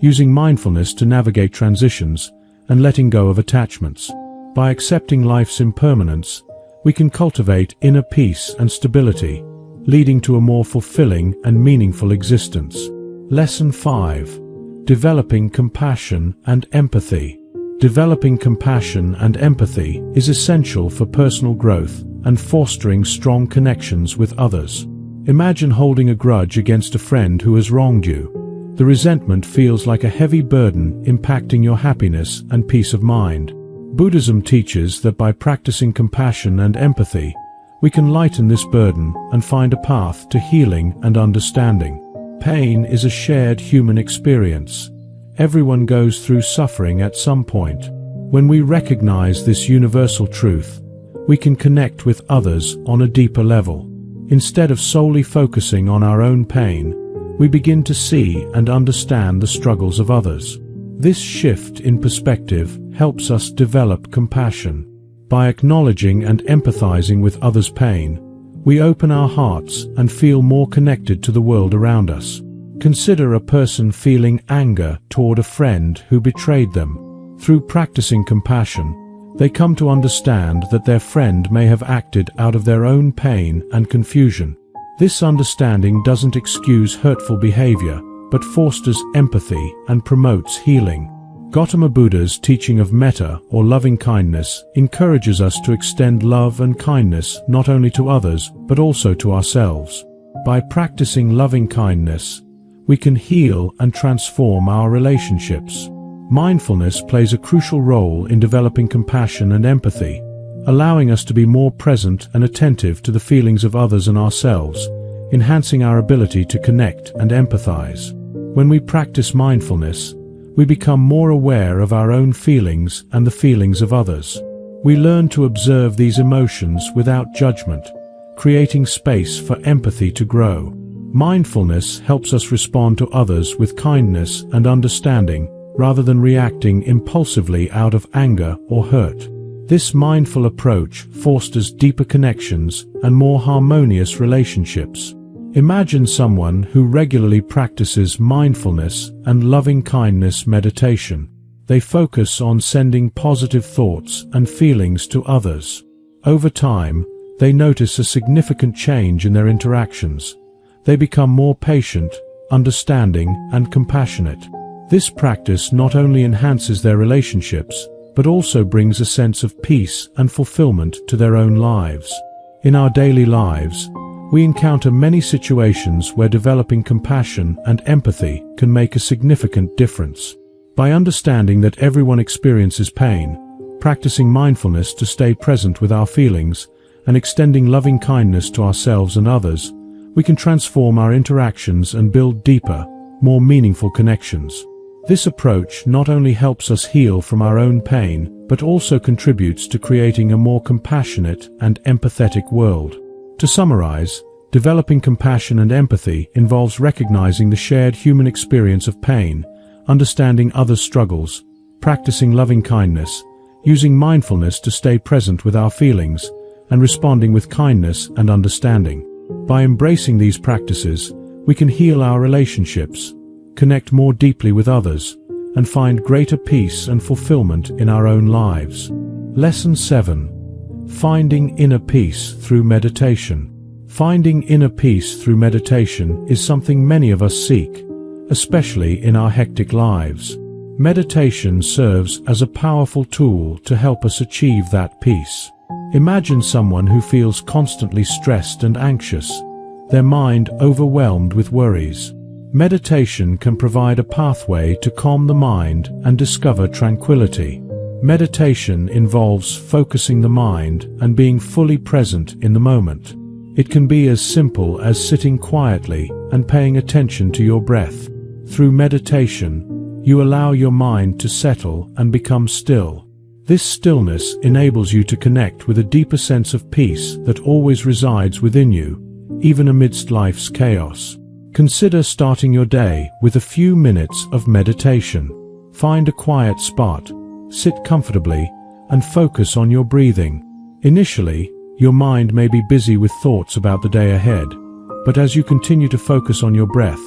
using mindfulness to navigate transitions, and letting go of attachments. By accepting life's impermanence, we can cultivate inner peace and stability, leading to a more fulfilling and meaningful existence. Lesson 5. Developing compassion and empathy. Developing compassion and empathy is essential for personal growth and fostering strong connections with others. Imagine holding a grudge against a friend who has wronged you. The resentment feels like a heavy burden impacting your happiness and peace of mind. Buddhism teaches that by practicing compassion and empathy, we can lighten this burden and find a path to healing and understanding. Pain is a shared human experience. Everyone goes through suffering at some point. When we recognize this universal truth, we can connect with others on a deeper level. Instead of solely focusing on our own pain, we begin to see and understand the struggles of others. This shift in perspective helps us develop compassion. By acknowledging and empathizing with others' pain, we open our hearts and feel more connected to the world around us. Consider a person feeling anger toward a friend who betrayed them. Through practicing compassion, they come to understand that their friend may have acted out of their own pain and confusion. This understanding doesn't excuse hurtful behavior, but fosters empathy and promotes healing. Gautama Buddha's teaching of metta, or loving kindness, encourages us to extend love and kindness not only to others, but also to ourselves. By practicing loving kindness, we can heal and transform our relationships. Mindfulness plays a crucial role in developing compassion and empathy, allowing us to be more present and attentive to the feelings of others and ourselves, enhancing our ability to connect and empathize. When we practice mindfulness, we become more aware of our own feelings and the feelings of others. We learn to observe these emotions without judgment, creating space for empathy to grow. Mindfulness helps us respond to others with kindness and understanding, rather than reacting impulsively out of anger or hurt. This mindful approach fosters deeper connections and more harmonious relationships. Imagine someone who regularly practices mindfulness and loving-kindness meditation. They focus on sending positive thoughts and feelings to others. Over time, they notice a significant change in their interactions. They become more patient, understanding, and compassionate. This practice not only enhances their relationships, but also brings a sense of peace and fulfillment to their own lives. In our daily lives, we encounter many situations where developing compassion and empathy can make a significant difference. By understanding that everyone experiences pain, practicing mindfulness to stay present with our feelings, and extending loving kindness to ourselves and others, we can transform our interactions and build deeper, more meaningful connections. This approach not only helps us heal from our own pain, but also contributes to creating a more compassionate and empathetic world. To summarize, developing compassion and empathy involves recognizing the shared human experience of pain, understanding others' struggles, practicing loving kindness, using mindfulness to stay present with our feelings, and responding with kindness and understanding. By embracing these practices, we can heal our relationships, connect more deeply with others, and find greater peace and fulfillment in our own lives. Lesson 7. Finding inner peace through meditation. Finding inner peace through meditation is something many of us seek, especially in our hectic lives. Meditation serves as a powerful tool to help us achieve that peace. Imagine someone who feels constantly stressed and anxious, their mind overwhelmed with worries. Meditation can provide a pathway to calm the mind and discover tranquility. Meditation involves focusing the mind and being fully present in the moment. It can be as simple as sitting quietly and paying attention to your breath. Through meditation, you allow your mind to settle and become still. This stillness enables you to connect with a deeper sense of peace that always resides within you, even amidst life's chaos. Consider starting your day with a few minutes of meditation. Find a quiet spot, sit comfortably, and focus on your breathing. Initially, your mind may be busy with thoughts about the day ahead, but as you continue to focus on your breath,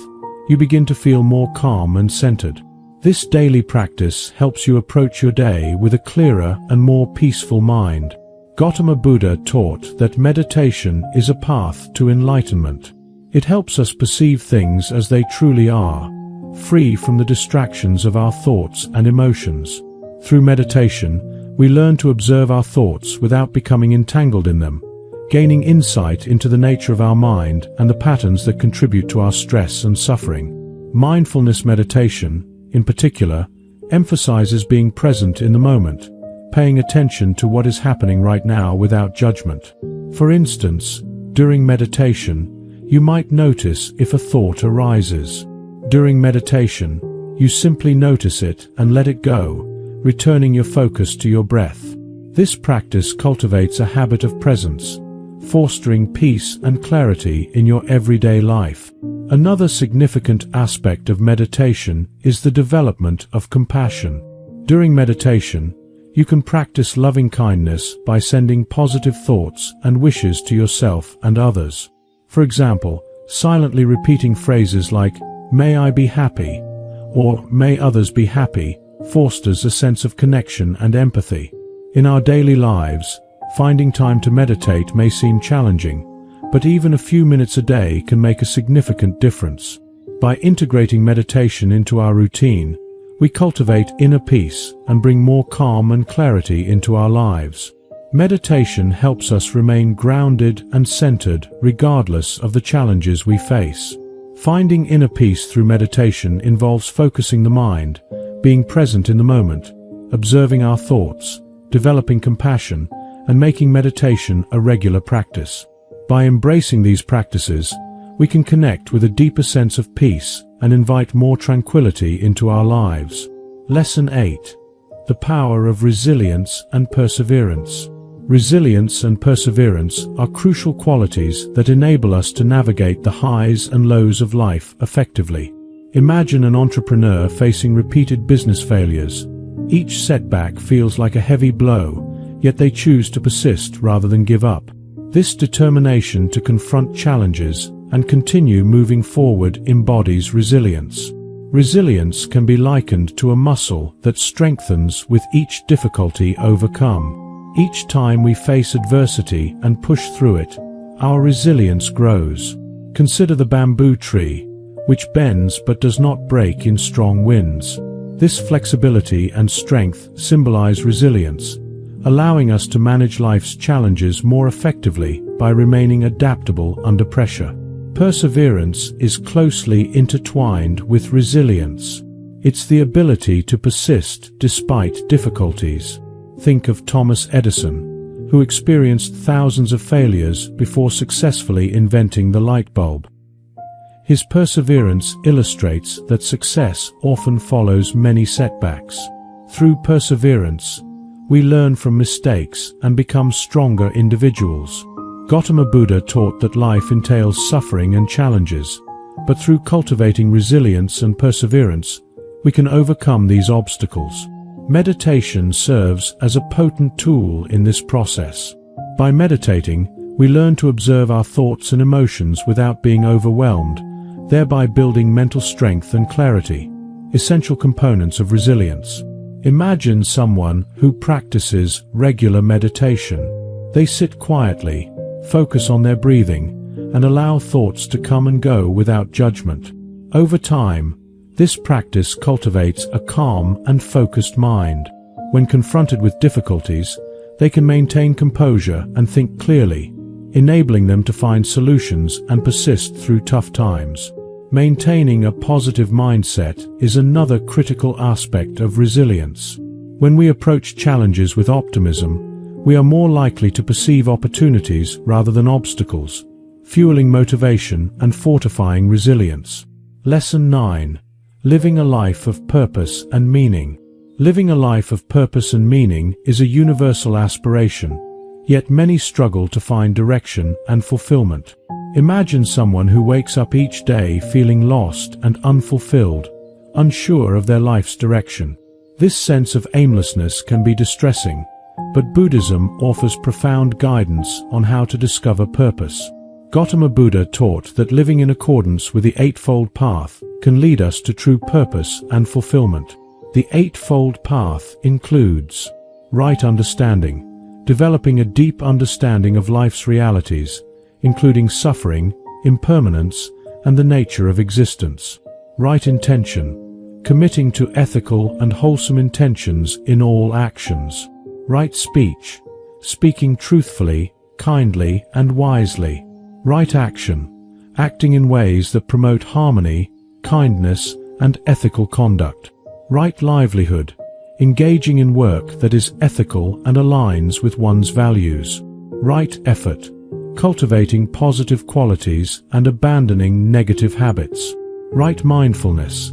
you begin to feel more calm and centered. This daily practice helps you approach your day with a clearer and more peaceful mind. Gautama Buddha taught that meditation is a path to enlightenment. It helps us perceive things as they truly are, free from the distractions of our thoughts and emotions. Through meditation, we learn to observe our thoughts without becoming entangled in them, gaining insight into the nature of our mind and the patterns that contribute to our stress and suffering. Mindfulness meditation, in particular, emphasizes being present in the moment, paying attention to what is happening right now without judgment. For instance, during meditation, you might notice if a thought arises. During meditation, you simply notice it and let it go, returning your focus to your breath. This practice cultivates a habit of presence, fostering peace and clarity in your everyday life. Another significant aspect of meditation is the development of compassion. During meditation, you can practice loving kindness by sending positive thoughts and wishes to yourself and others. For example, silently repeating phrases like, "May I be happy," or "May others be happy," fosters a sense of connection and empathy. In our daily lives, finding time to meditate may seem challenging, but even a few minutes a day can make a significant difference. By integrating meditation into our routine, we cultivate inner peace and bring more calm and clarity into our lives. Meditation helps us remain grounded and centered regardless of the challenges we face. Finding inner peace through meditation involves focusing the mind, being present in the moment, observing our thoughts, developing compassion, and making meditation a regular practice. By embracing these practices, we can connect with a deeper sense of peace and invite more tranquility into our lives. Lesson 8. The power of resilience and perseverance. Resilience and perseverance are crucial qualities that enable us to navigate the highs and lows of life effectively. Imagine an entrepreneur facing repeated business failures. Each setback feels like a heavy blow, yet they choose to persist rather than give up. This determination to confront challenges and continue moving forward embodies resilience. Resilience can be likened to a muscle that strengthens with each difficulty overcome. Each time we face adversity and push through it, our resilience grows. Consider the bamboo tree, which bends but does not break in strong winds. This flexibility and strength symbolize resilience, allowing us to manage life's challenges more effectively by remaining adaptable under pressure. Perseverance is closely intertwined with resilience. It's the ability to persist despite difficulties. Think of Thomas Edison, who experienced thousands of failures before successfully inventing the light bulb. His perseverance illustrates that success often follows many setbacks. Through perseverance, we learn from mistakes and become stronger individuals. Gautama Buddha taught that life entails suffering and challenges, but through cultivating resilience and perseverance, we can overcome these obstacles. Meditation serves as a potent tool in this process. By meditating, we learn to observe our thoughts and emotions without being overwhelmed, thereby building mental strength and clarity, essential components of resilience. Imagine someone who practices regular meditation. They sit quietly, focus on their breathing, and allow thoughts to come and go without judgment. Over time, this practice cultivates a calm and focused mind. When confronted with difficulties, they can maintain composure and think clearly, enabling them to find solutions and persist through tough times. Maintaining a positive mindset is another critical aspect of resilience. When we approach challenges with optimism, we are more likely to perceive opportunities rather than obstacles, fueling motivation and fortifying resilience. Lesson 9. Living a life of purpose and meaning. Living a life of purpose and meaning is a universal aspiration, yet many struggle to find direction and fulfillment. Imagine someone who wakes up each day feeling lost and unfulfilled, unsure of their life's direction. This sense of aimlessness can be distressing, but Buddhism offers profound guidance on how to discover purpose. Gautama Buddha taught that living in accordance with the Eightfold Path can lead us to true purpose and fulfillment. The Eightfold Path includes right understanding, developing a deep understanding of life's realities, including suffering, impermanence, and the nature of existence. Right intention, committing to ethical and wholesome intentions in all actions. Right speech, speaking truthfully, kindly, and wisely. Right action, acting in ways that promote harmony, kindness, and ethical conduct. Right livelihood, engaging in work that is ethical and aligns with one's values. Right effort, cultivating positive qualities and abandoning negative habits. Right mindfulness,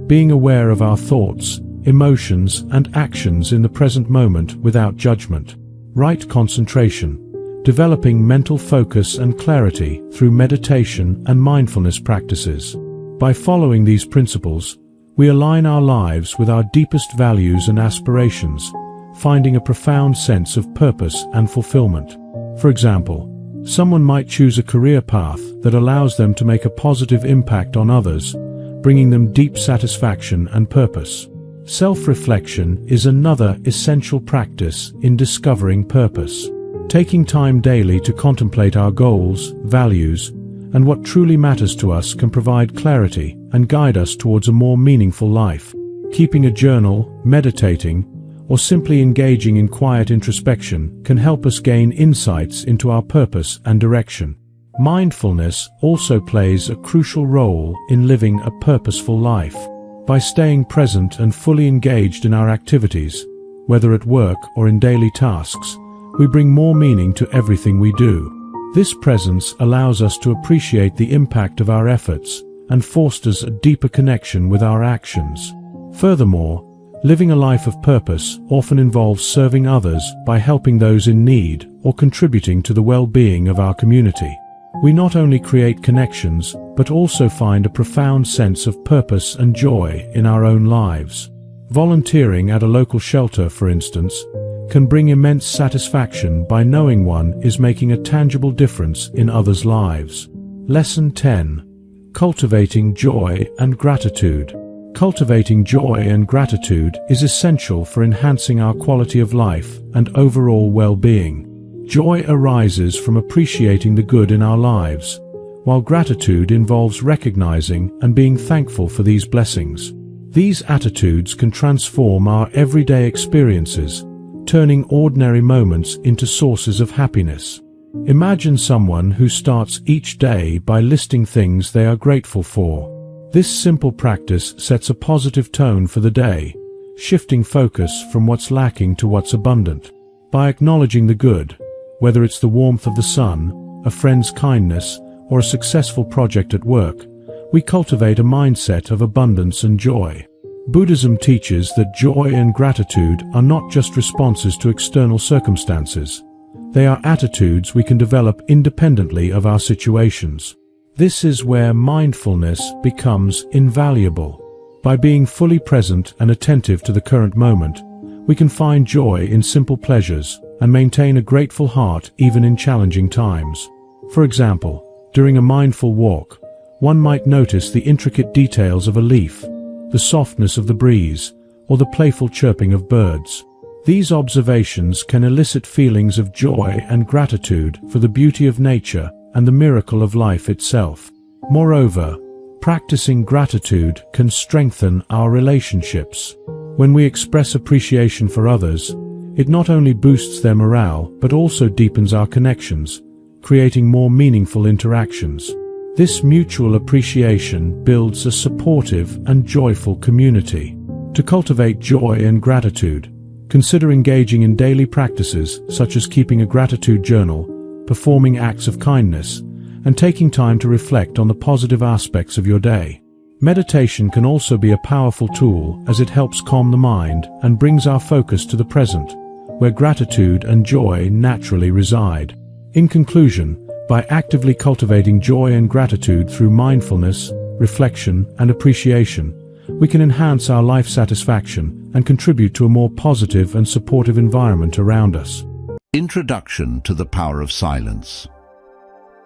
being aware of our thoughts, emotions, and actions in the present moment without judgment. Right concentration, developing mental focus and clarity through meditation and mindfulness practices. By following these principles, we align our lives with our deepest values and aspirations, finding a profound sense of purpose and fulfillment. For example, someone might choose a career path that allows them to make a positive impact on others, bringing them deep satisfaction and purpose. Self-reflection is another essential practice in discovering purpose. Taking time daily to contemplate our goals, values, and what truly matters to us can provide clarity and guide us towards a more meaningful life. Keeping a journal, meditating, or simply engaging in quiet introspection can help us gain insights into our purpose and direction. Mindfulness also plays a crucial role in living a purposeful life. By staying present and fully engaged in our activities, whether at work or in daily tasks, we bring more meaning to everything we do. This presence allows us to appreciate the impact of our efforts and fosters a deeper connection with our actions. Furthermore, living a life of purpose often involves serving others by helping those in need or contributing to the well-being of our community. We not only create connections, but also find a profound sense of purpose and joy in our own lives. Volunteering at a local shelter, for instance, can bring immense satisfaction by knowing one is making a tangible difference in others' lives. Lesson 10. Cultivating joy and gratitude. Cultivating joy and gratitude is essential for enhancing our quality of life and overall well-being. Joy arises from appreciating the good in our lives, while gratitude involves recognizing and being thankful for these blessings. These attitudes can transform our everyday experiences, turning ordinary moments into sources of happiness. Imagine someone who starts each day by listing things they are grateful for. This simple practice sets a positive tone for the day, shifting focus from what's lacking to what's abundant. By acknowledging the good, whether it's the warmth of the sun, a friend's kindness, or a successful project at work, we cultivate a mindset of abundance and joy. Buddhism teaches that joy and gratitude are not just responses to external circumstances. They are attitudes we can develop independently of our situations. This is where mindfulness becomes invaluable. By being fully present and attentive to the current moment, we can find joy in simple pleasures and maintain a grateful heart even in challenging times. For example, during a mindful walk, one might notice the intricate details of a leaf, the softness of the breeze, or the playful chirping of birds. These observations can elicit feelings of joy and gratitude for the beauty of nature and the miracle of life itself. Moreover, practicing gratitude can strengthen our relationships. When we express appreciation for others, it not only boosts their morale but also deepens our connections, creating more meaningful interactions. This mutual appreciation builds a supportive and joyful community. To cultivate joy and gratitude, consider engaging in daily practices such as keeping a gratitude journal, performing acts of kindness, and taking time to reflect on the positive aspects of your day. Meditation can also be a powerful tool as it helps calm the mind and brings our focus to the present, where gratitude and joy naturally reside. In conclusion, by actively cultivating joy and gratitude through mindfulness, reflection, and appreciation, we can enhance our life satisfaction and contribute to a more positive and supportive environment around us. Introduction to the power of silence.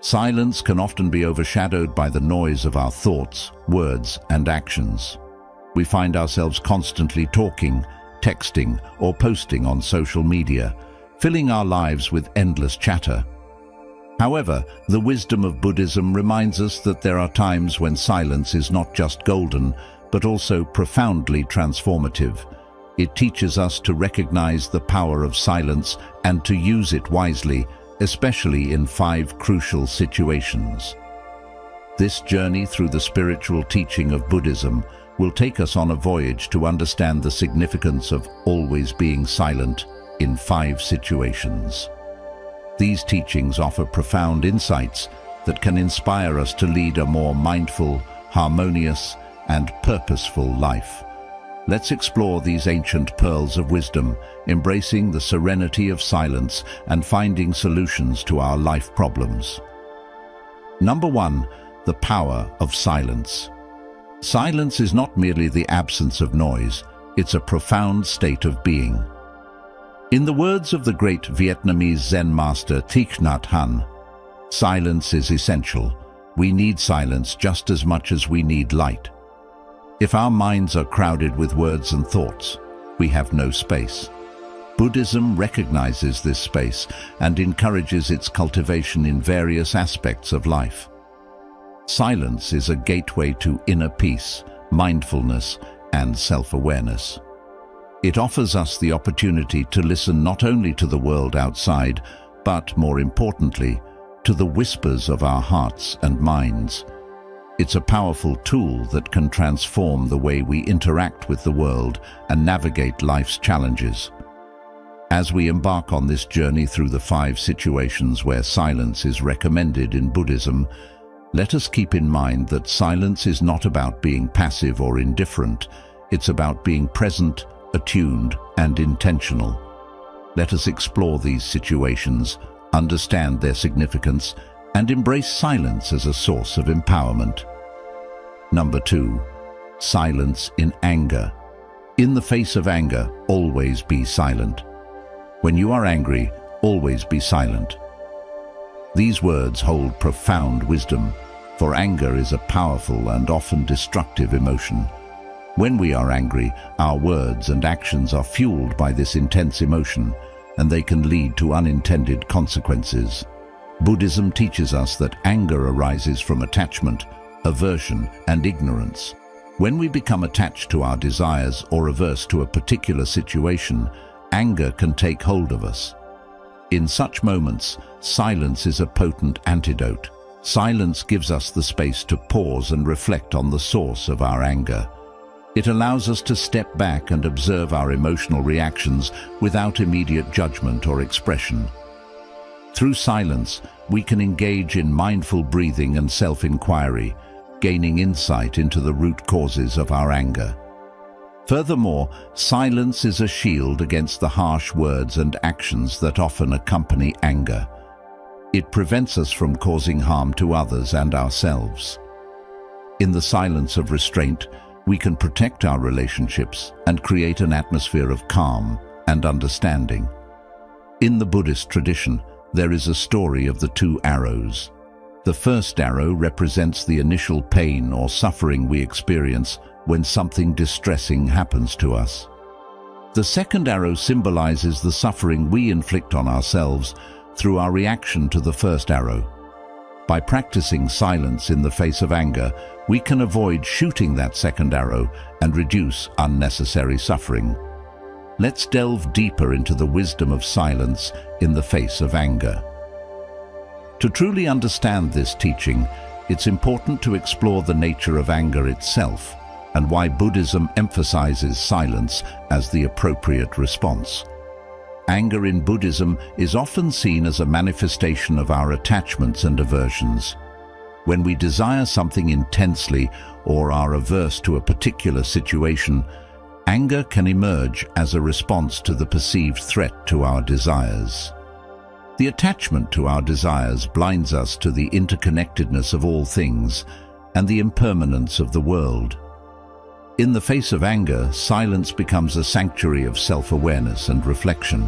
Silence can often be overshadowed by the noise of our thoughts, words, and actions. We find ourselves constantly talking, texting, or posting on social media, filling our lives with endless chatter. However, the wisdom of Buddhism reminds us that there are times when silence is not just golden, but also profoundly transformative. It teaches us to recognize the power of silence and to use it wisely, especially in 5 crucial situations. This journey through the spiritual teaching of Buddhism will take us on a voyage to understand the significance of always being silent in 5 situations. These teachings offer profound insights that can inspire us to lead a more mindful, harmonious, and purposeful life. Let's explore these ancient pearls of wisdom, embracing the serenity of silence and finding solutions to our life problems. Number 1. The power of silence. Silence is not merely the absence of noise, it's a profound state of being. In the words of the great Vietnamese Zen master Thich Nhat Hanh, silence is essential. We need silence just as much as we need light. If our minds are crowded with words and thoughts, we have no space. Buddhism recognizes this space and encourages its cultivation in various aspects of life. Silence is a gateway to inner peace, mindfulness, and self-awareness. It offers us the opportunity to listen not only to the world outside, but, more importantly, to the whispers of our hearts and minds. It's a powerful tool that can transform the way we interact with the world and navigate life's challenges. As we embark on this journey through the 5 situations where silence is recommended in Buddhism, let us keep in mind that silence is not about being passive or indifferent. It's about being present, attuned, and intentional. Let us explore these situations, understand their significance, and embrace silence as a source of empowerment. Number 2. Silence in anger. In the face of anger, always be silent. When you are angry, always be silent. These words hold profound wisdom, for anger is a powerful and often destructive emotion. When we are angry, our words and actions are fueled by this intense emotion, and they can lead to unintended consequences. Buddhism teaches us that anger arises from attachment, aversion, and ignorance. When we become attached to our desires or averse to a particular situation, anger can take hold of us. In such moments, silence is a potent antidote. Silence gives us the space to pause and reflect on the source of our anger. It allows us to step back and observe our emotional reactions without immediate judgment or expression. Through silence, we can engage in mindful breathing and self-inquiry, gaining insight into the root causes of our anger. Furthermore, silence is a shield against the harsh words and actions that often accompany anger. It prevents us from causing harm to others and ourselves. In the silence of restraint, we can protect our relationships and create an atmosphere of calm and understanding. In the Buddhist tradition, there is a story of the 2 arrows. The first arrow represents the initial pain or suffering we experience when something distressing happens to us. The second arrow symbolizes the suffering we inflict on ourselves through our reaction to the first arrow. By practicing silence in the face of anger, we can avoid shooting that second arrow and reduce unnecessary suffering. Let's delve deeper into the wisdom of silence in the face of anger. To truly understand this teaching, it's important to explore the nature of anger itself and why Buddhism emphasizes silence as the appropriate response. Anger in Buddhism is often seen as a manifestation of our attachments and aversions. When we desire something intensely or are averse to a particular situation, anger can emerge as a response to the perceived threat to our desires. The attachment to our desires blinds us to the interconnectedness of all things and the impermanence of the world. In the face of anger, silence becomes a sanctuary of self-awareness and reflection.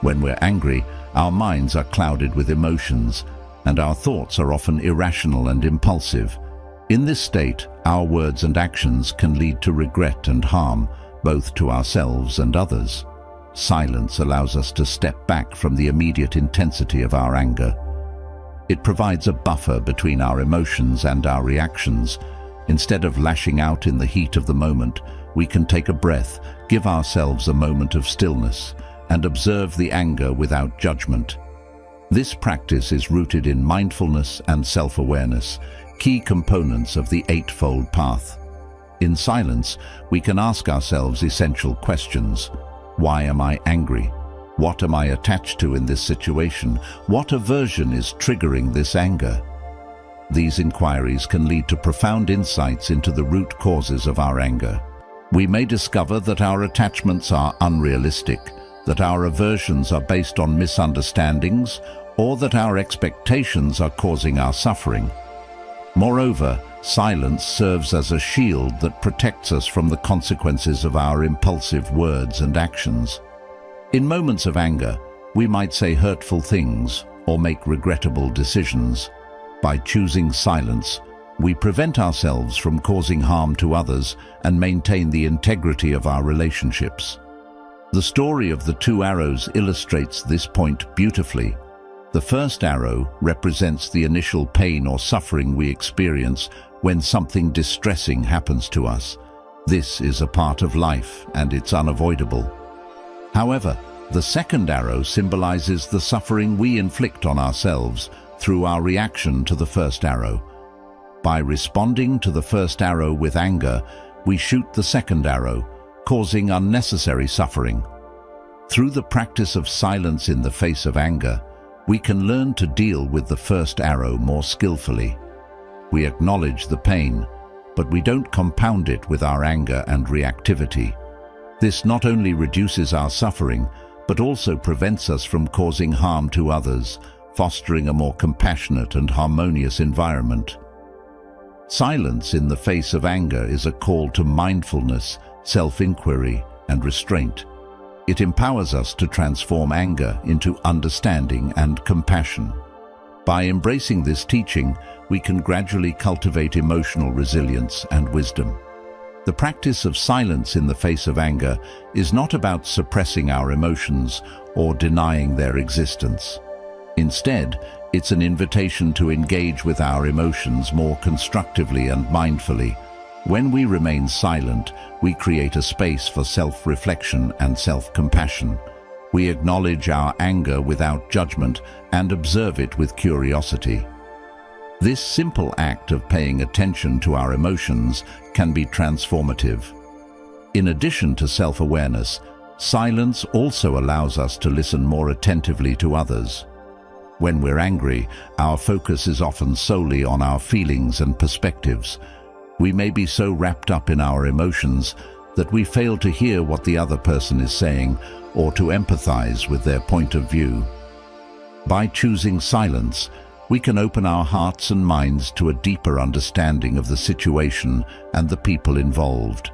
When we're angry, our minds are clouded with emotions, and our thoughts are often irrational and impulsive. In this state, our words and actions can lead to regret and harm, both to ourselves and others. Silence allows us to step back from the immediate intensity of our anger. It provides a buffer between our emotions and our reactions. Instead of lashing out in the heat of the moment, we can take a breath, give ourselves a moment of stillness, and observe the anger without judgment. This practice is rooted in mindfulness and self-awareness, key components of the Eightfold Path. In silence, we can ask ourselves essential questions. Why am I angry? What am I attached to in this situation? What aversion is triggering this anger? These inquiries can lead to profound insights into the root causes of our anger. We may discover that our attachments are unrealistic, that our aversions are based on misunderstandings, or that our expectations are causing our suffering. Moreover, silence serves as a shield that protects us from the consequences of our impulsive words and actions. In moments of anger, we might say hurtful things or make regrettable decisions. By choosing silence, we prevent ourselves from causing harm to others and maintain the integrity of our relationships. The story of the two arrows illustrates this point beautifully. The first arrow represents the initial pain or suffering we experience when something distressing happens to us. This is a part of life and it's unavoidable. However, the second arrow symbolizes the suffering we inflict on ourselves through our reaction to the first arrow. By responding to the first arrow with anger, we shoot the second arrow, causing unnecessary suffering. Through the practice of silence in the face of anger, we can learn to deal with the first arrow more skillfully. We acknowledge the pain, but we don't compound it with our anger and reactivity. This not only reduces our suffering, but also prevents us from causing harm to others, fostering a more compassionate and harmonious environment. Silence in the face of anger is a call to mindfulness, self-inquiry, and restraint. It empowers us to transform anger into understanding and compassion. By embracing this teaching, we can gradually cultivate emotional resilience and wisdom. The practice of silence in the face of anger is not about suppressing our emotions or denying their existence. Instead, it's an invitation to engage with our emotions more constructively and mindfully. When we remain silent, we create a space for self-reflection and self-compassion. We acknowledge our anger without judgment and observe it with curiosity. This simple act of paying attention to our emotions can be transformative. In addition to self-awareness, silence also allows us to listen more attentively to others. When we're angry, our focus is often solely on our feelings and perspectives. We may be so wrapped up in our emotions that we fail to hear what the other person is saying or to empathize with their point of view. By choosing silence, we can open our hearts and minds to a deeper understanding of the situation and the people involved.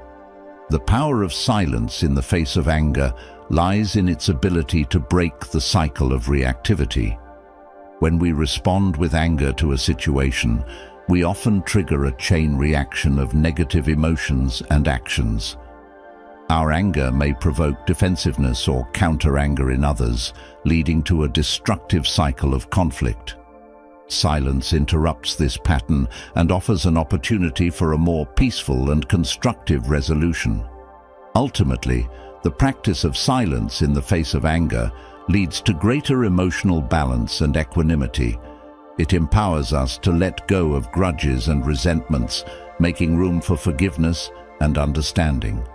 The power of silence in the face of anger lies in its ability to break the cycle of reactivity. When we respond with anger to a situation, we often trigger a chain reaction of negative emotions and actions. Our anger may provoke defensiveness or counter-anger in others, leading to a destructive cycle of conflict. Silence interrupts this pattern and offers an opportunity for a more peaceful and constructive resolution. Ultimately, the practice of silence in the face of anger leads to greater emotional balance and equanimity. It empowers us to let go of grudges and resentments, making room for forgiveness and understanding.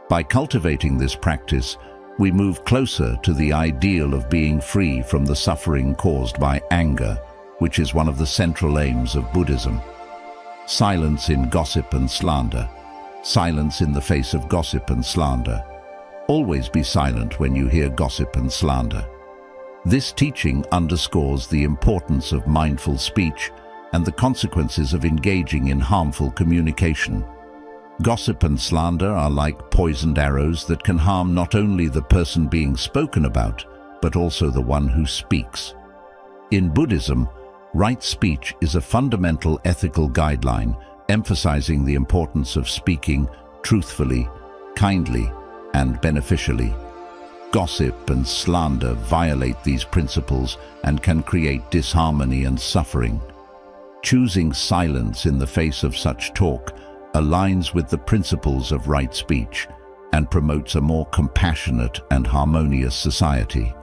By cultivating this practice, we move closer to the ideal of being free from the suffering caused by anger, which is one of the central aims of Buddhism. Silence in gossip and slander. Silence in the face of gossip and slander. Always be silent when you hear gossip and slander. This teaching underscores the importance of mindful speech and the consequences of engaging in harmful communication. Gossip and slander are like poisoned arrows that can harm not only the person being spoken about, but also the one who speaks. In Buddhism, right speech is a fundamental ethical guideline, emphasizing the importance of speaking truthfully, kindly, and beneficially. Gossip and slander violate these principles and can create disharmony and suffering. Choosing silence in the face of such talk aligns with the principles of right speech and promotes a more compassionate and harmonious society.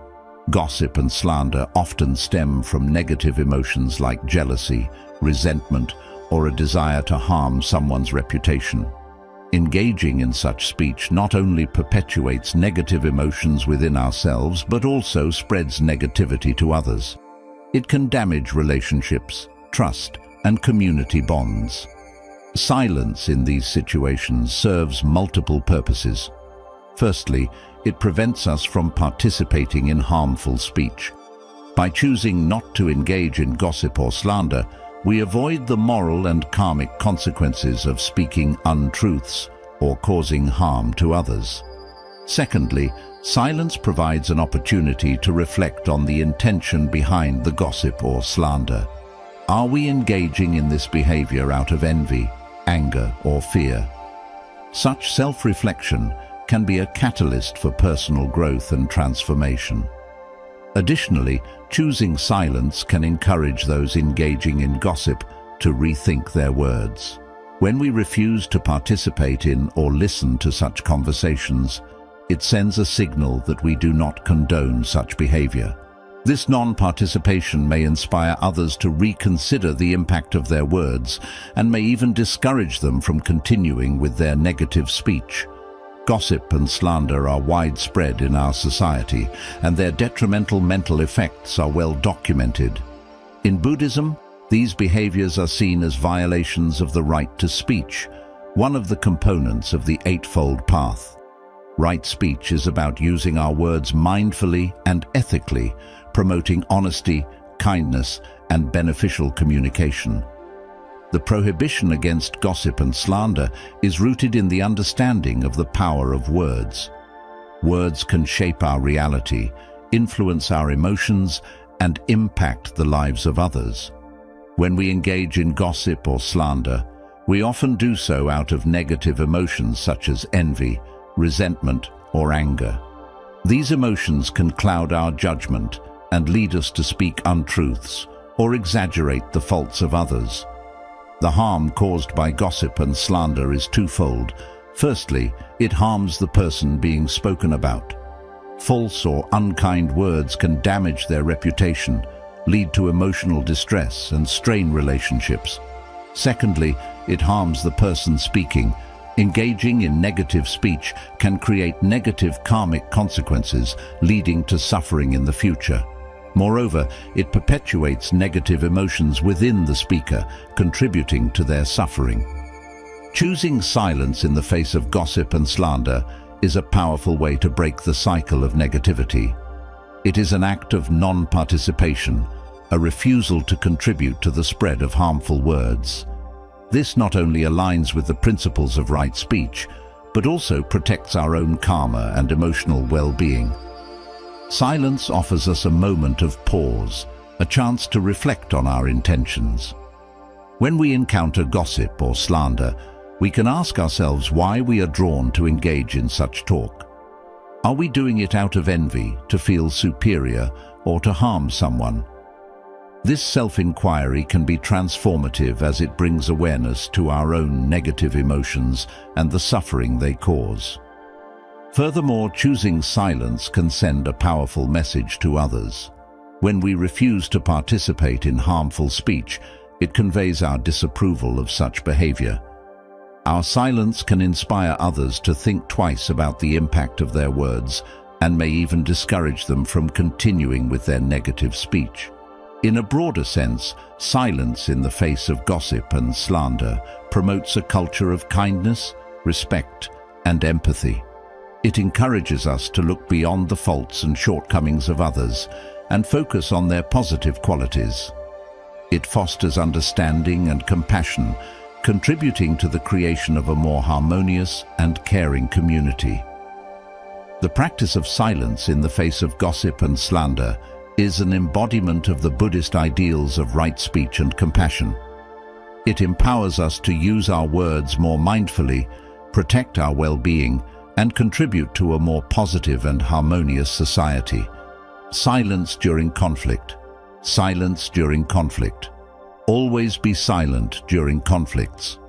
Gossip and slander often stem from negative emotions like jealousy, resentment, or a desire to harm someone's reputation. Engaging in such speech not only perpetuates negative emotions within ourselves, but also spreads negativity to others. It can damage relationships, trust, and community bonds. Silence in these situations serves multiple purposes. Firstly, it prevents us from participating in harmful speech. By choosing not to engage in gossip or slander, we avoid the moral and karmic consequences of speaking untruths or causing harm to others. Secondly, silence provides an opportunity to reflect on the intention behind the gossip or slander. Are we engaging in this behavior out of envy, anger, or fear? Such self-reflection can be a catalyst for personal growth and transformation. Additionally, choosing silence can encourage those engaging in gossip to rethink their words. When we refuse to participate in or listen to such conversations, it sends a signal that we do not condone such behavior. This non-participation may inspire others to reconsider the impact of their words and may even discourage them from continuing with their negative speech. Gossip and slander are widespread in our society, and their detrimental mental effects are well documented. In Buddhism, these behaviors are seen as violations of the right to speech, one of the components of the Eightfold Path. Right speech is about using our words mindfully and ethically, promoting honesty, kindness, and beneficial communication. The prohibition against gossip and slander is rooted in the understanding of the power of words. Words can shape our reality, influence our emotions, and impact the lives of others. When we engage in gossip or slander, we often do so out of negative emotions such as envy, resentment, or anger. These emotions can cloud our judgment and lead us to speak untruths or exaggerate the faults of others. The harm caused by gossip and slander is twofold. Firstly, it harms the person being spoken about. False or unkind words can damage their reputation, lead to emotional distress, and strain relationships. Secondly, it harms the person speaking. Engaging in negative speech can create negative karmic consequences, leading to suffering in the future. Moreover, it perpetuates negative emotions within the speaker, contributing to their suffering. Choosing silence in the face of gossip and slander is a powerful way to break the cycle of negativity. It is an act of non-participation, a refusal to contribute to the spread of harmful words. This not only aligns with the principles of right speech, but also protects our own karma and emotional well-being. Silence offers us a moment of pause, a chance to reflect on our intentions. When we encounter gossip or slander, we can ask ourselves why we are drawn to engage in such talk. Are we doing it out of envy, to feel superior, or to harm someone? This self-inquiry can be transformative as it brings awareness to our own negative emotions and the suffering they cause. Furthermore, choosing silence can send a powerful message to others. When we refuse to participate in harmful speech, it conveys our disapproval of such behavior. Our silence can inspire others to think twice about the impact of their words and may even discourage them from continuing with their negative speech. In a broader sense, silence in the face of gossip and slander promotes a culture of kindness, respect, and empathy. It encourages us to look beyond the faults and shortcomings of others and focus on their positive qualities. It fosters understanding and compassion, contributing to the creation of a more harmonious and caring community. The practice of silence in the face of gossip and slander is an embodiment of the Buddhist ideals of right speech and compassion. It empowers us to use our words more mindfully, protect our well-being, and contribute to a more positive and harmonious society. Silence during conflict. Silence during conflict. Always be silent during conflicts.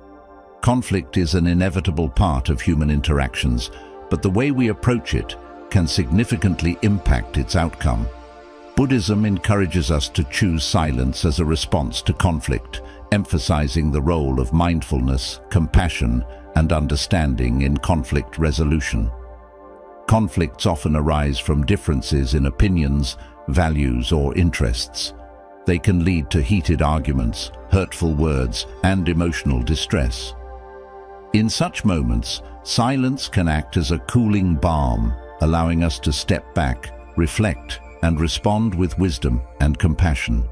Conflict is an inevitable part of human interactions, but the way we approach it can significantly impact its outcome. Buddhism encourages us to choose silence as a response to conflict, emphasizing the role of mindfulness, compassion, and understanding in conflict resolution. Conflicts often arise from differences in opinions, values, or interests. They can lead to heated arguments, hurtful words, and emotional distress. In such moments, silence can act as a cooling balm, allowing us to step back, reflect, and respond with wisdom and compassion.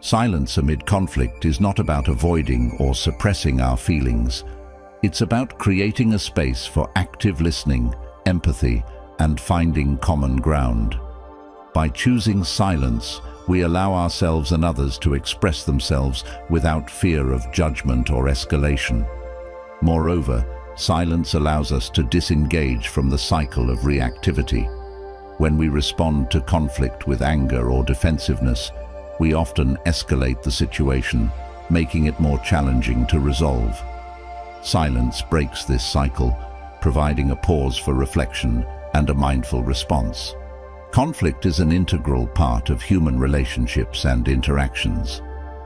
Silence amid conflict is not about avoiding or suppressing our feelings. It's about creating a space for active listening, empathy, and finding common ground. By choosing silence, we allow ourselves and others to express themselves without fear of judgment or escalation. Moreover, silence allows us to disengage from the cycle of reactivity. When we respond to conflict with anger or defensiveness, we often escalate the situation, making it more challenging to resolve. Silence breaks this cycle, providing a pause for reflection and a mindful response. Conflict is an integral part of human relationships and interactions.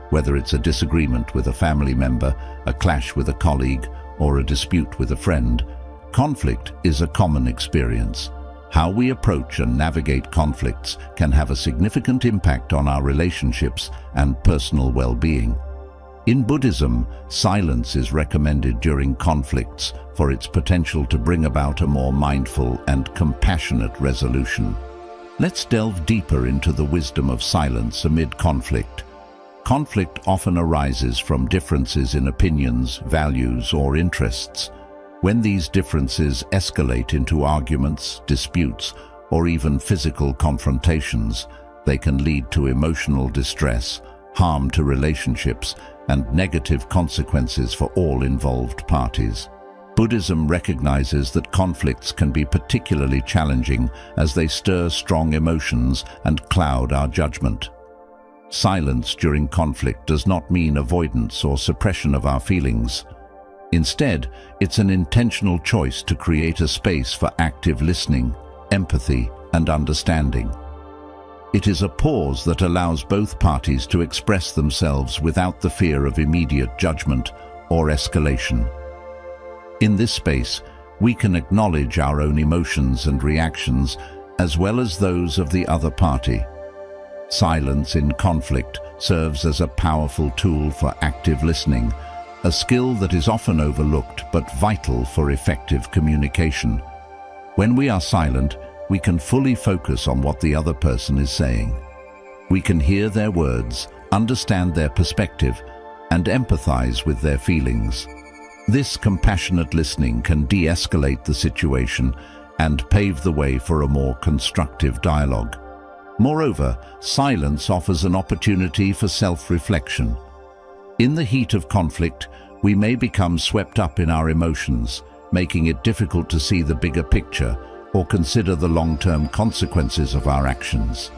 Whether it's a disagreement with a family member, a clash with a colleague, or a dispute with a friend, conflict is a common experience. How we approach and navigate conflicts can have a significant impact on our relationships and personal well-being. In Buddhism, silence is recommended during conflicts for its potential to bring about a more mindful and compassionate resolution. Let's delve deeper into the wisdom of silence amid conflict. Conflict often arises from differences in opinions, values, or interests. When these differences escalate into arguments, disputes, or even physical confrontations, they can lead to emotional distress, harm to relationships, and negative consequences for all involved parties. Buddhism recognizes that conflicts can be particularly challenging as they stir strong emotions and cloud our judgment. Silence during conflict does not mean avoidance or suppression of our feelings. Instead, it's an intentional choice to create a space for active listening, empathy, and understanding. It is a pause that allows both parties to express themselves without the fear of immediate judgment or escalation. In this space, we can acknowledge our own emotions and reactions as well as those of the other party. Silence in conflict serves as a powerful tool for active listening, a skill that is often overlooked but vital for effective communication. When we are silent, we can fully focus on what the other person is saying. We can hear their words, understand their perspective, and empathize with their feelings. This compassionate listening can de-escalate the situation and pave the way for a more constructive dialogue. Moreover, silence offers an opportunity for self-reflection. In the heat of conflict, we may become swept up in our emotions, making it difficult to see the bigger picture or consider the long-term consequences of our actions.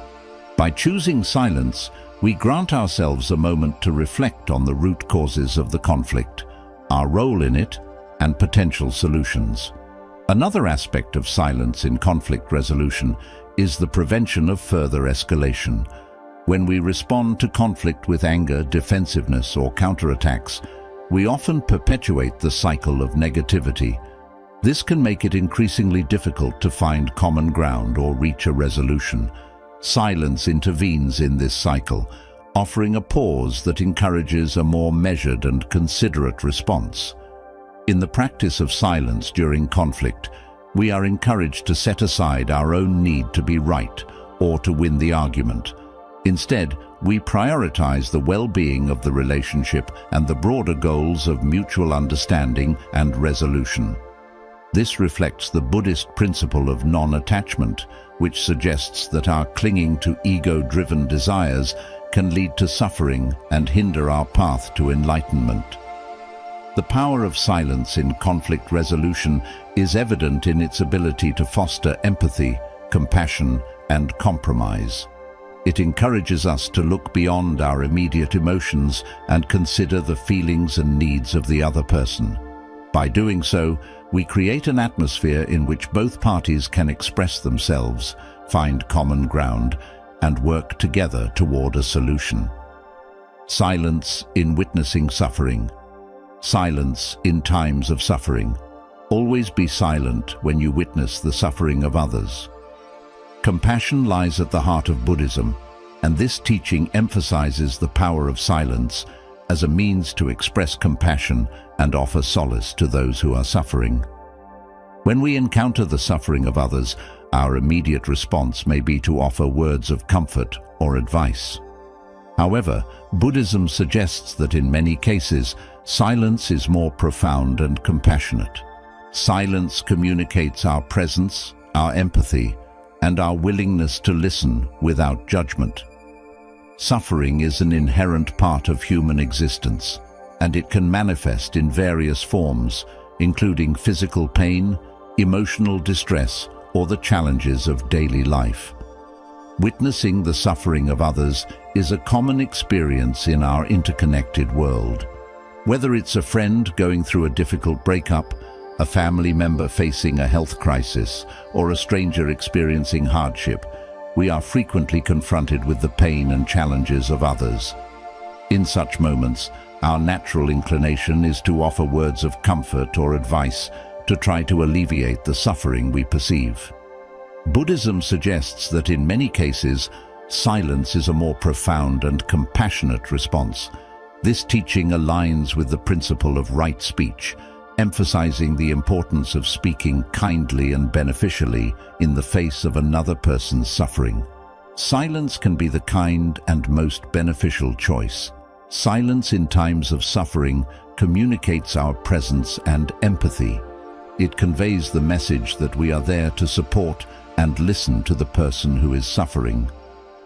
By choosing silence, we grant ourselves a moment to reflect on the root causes of the conflict, our role in it, and potential solutions. Another aspect of silence in conflict resolution is the prevention of further escalation. When we respond to conflict with anger, defensiveness, or counterattacks, we often perpetuate the cycle of negativity. This can make it increasingly difficult to find common ground or reach a resolution. Silence intervenes in this cycle, offering a pause that encourages a more measured and considerate response. In the practice of silence during conflict, we are encouraged to set aside our own need to be right or to win the argument. Instead, we prioritize the well-being of the relationship and the broader goals of mutual understanding and resolution. This reflects the Buddhist principle of non-attachment, which suggests that our clinging to ego-driven desires can lead to suffering and hinder our path to enlightenment. The power of silence in conflict resolution is evident in its ability to foster empathy, compassion, and compromise. It encourages us to look beyond our immediate emotions and consider the feelings and needs of the other person. By doing so, we create an atmosphere in which both parties can express themselves, find common ground, and work together toward a solution. Silence in witnessing suffering. Silence in times of suffering. Always be silent when you witness the suffering of others. Compassion lies at the heart of Buddhism, and this teaching emphasizes the power of silence as a means to express compassion and offer solace to those who are suffering. When we encounter the suffering of others, our immediate response may be to offer words of comfort or advice. However, Buddhism suggests that in many cases, silence is more profound and compassionate. Silence communicates our presence, our empathy, and our willingness to listen without judgment. Suffering is an inherent part of human existence, and it can manifest in various forms, including physical pain, emotional distress, or the challenges of daily life. Witnessing the suffering of others is a common experience in our interconnected world. Whether it's a friend going through a difficult breakup, a family member facing a health crisis, or a stranger experiencing hardship, we are frequently confronted with the pain and challenges of others. In such moments, our natural inclination is to offer words of comfort or advice to try to alleviate the suffering we perceive. Buddhism suggests that in many cases, silence is a more profound and compassionate response. This teaching aligns with the principle of right speech, emphasizing the importance of speaking kindly and beneficially in the face of another person's suffering. Silence can be the kind and most beneficial choice. Silence in times of suffering communicates our presence and empathy. It conveys the message that we are there to support and listen to the person who is suffering.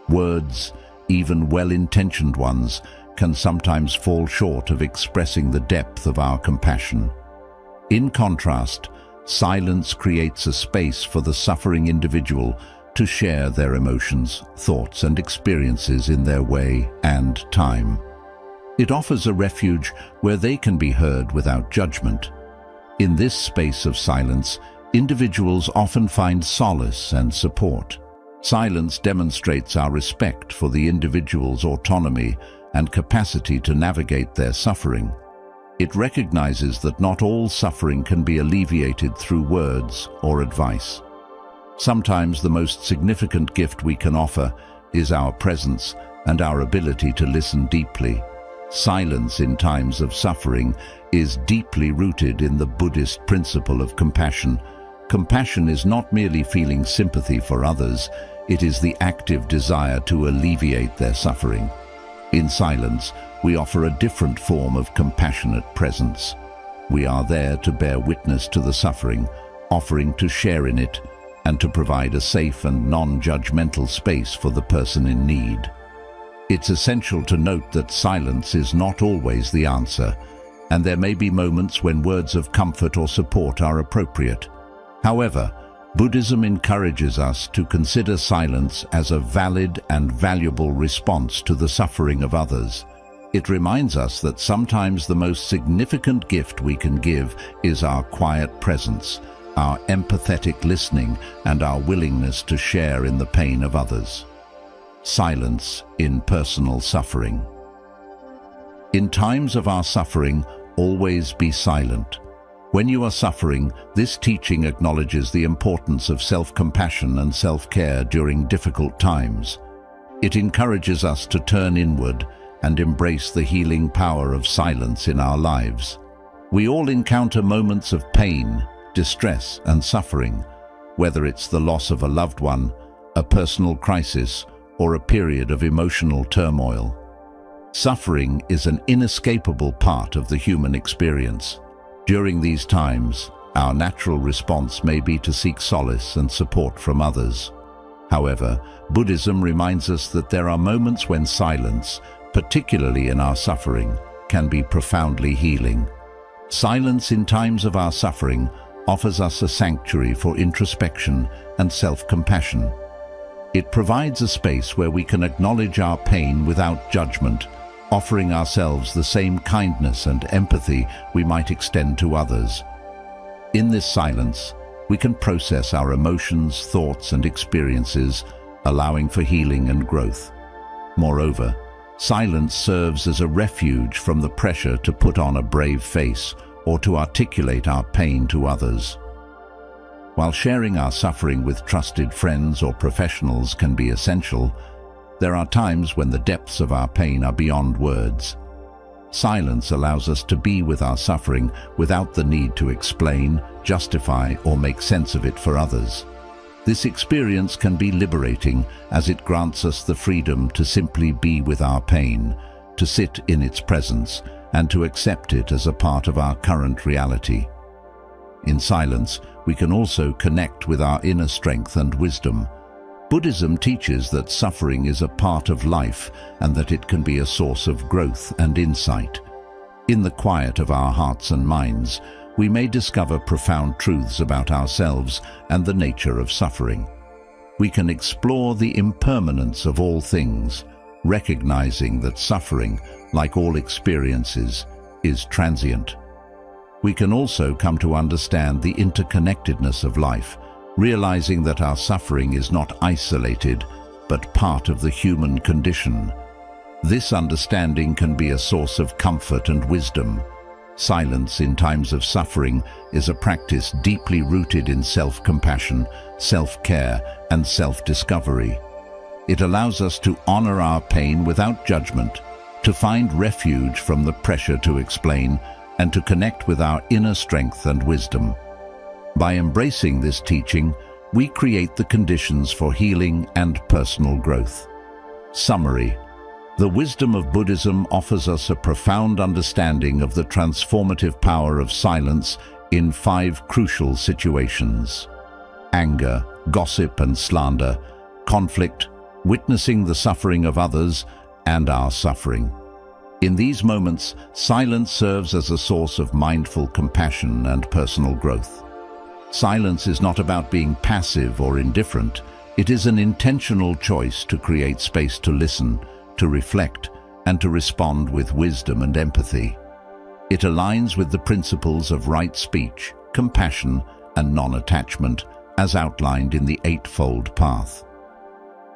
Words, even well-intentioned ones, can sometimes fall short of expressing the depth of our compassion. In contrast, silence creates a space for the suffering individual to share their emotions, thoughts, and experiences in their way and time. It offers a refuge where they can be heard without judgment. In this space of silence, individuals often find solace and support. Silence demonstrates our respect for the individual's autonomy and capacity to navigate their suffering. It recognizes that not all suffering can be alleviated through words or advice. Sometimes the most significant gift we can offer is our presence and our ability to listen deeply. Silence in times of suffering is deeply rooted in the Buddhist principle of compassion. Compassion is not merely feeling sympathy for others, it is the active desire to alleviate their suffering. In silence, we offer a different form of compassionate presence. We are there to bear witness to the suffering, offering to share in it, and to provide a safe and non-judgmental space for the person in need. It's essential to note that silence is not always the answer, and there may be moments when words of comfort or support are appropriate. However, Buddhism encourages us to consider silence as a valid and valuable response to the suffering of others. It reminds us that sometimes the most significant gift we can give is our quiet presence, our empathetic listening, and our willingness to share in the pain of others. Silence in personal suffering. In times of our suffering, always be silent. When you are suffering, this teaching acknowledges the importance of self-compassion and self-care during difficult times. It encourages us to turn inward and embrace the healing power of silence in our lives. We all encounter moments of pain, distress, and suffering, whether it's the loss of a loved one, a personal crisis, or a period of emotional turmoil. Suffering is an inescapable part of the human experience. During these times, our natural response may be to seek solace and support from others. However, Buddhism reminds us that there are moments when silence, particularly in our suffering, can be profoundly healing. Silence in times of our suffering offers us a sanctuary for introspection and self-compassion. It provides a space where we can acknowledge our pain without judgment, offering ourselves the same kindness and empathy we might extend to others. In this silence, we can process our emotions, thoughts, and experiences, allowing for healing and growth. Moreover, silence serves as a refuge from the pressure to put on a brave face or to articulate our pain to others. While sharing our suffering with trusted friends or professionals can be essential, there are times when the depths of our pain are beyond words. Silence allows us to be with our suffering without the need to explain, justify, or make sense of it for others. This experience can be liberating as it grants us the freedom to simply be with our pain, to sit in its presence, and to accept it as a part of our current reality. In silence, we can also connect with our inner strength and wisdom. Buddhism teaches that suffering is a part of life and that it can be a source of growth and insight. In the quiet of our hearts and minds, we may discover profound truths about ourselves and the nature of suffering. We can explore the impermanence of all things, recognizing that suffering, like all experiences, is transient. We can also come to understand the interconnectedness of life, realizing that our suffering is not isolated, but part of the human condition. This understanding can be a source of comfort and wisdom. Silence in times of suffering is a practice deeply rooted in self-compassion, self-care, and self-discovery. It allows us to honor our pain without judgment, to find refuge from the pressure to explain, and to connect with our inner strength and wisdom. By embracing this teaching, we create the conditions for healing and personal growth. Summary: the wisdom of Buddhism offers us a profound understanding of the transformative power of silence in 5 crucial situations: anger, gossip and slander, conflict, witnessing the suffering of others, and our suffering. In these moments, silence serves as a source of mindful compassion and personal growth. Silence is not about being passive or indifferent. It is an intentional choice to create space to listen, to reflect, and to respond with wisdom and empathy. It aligns with the principles of right speech, compassion, and non-attachment, as outlined in the Eightfold Path.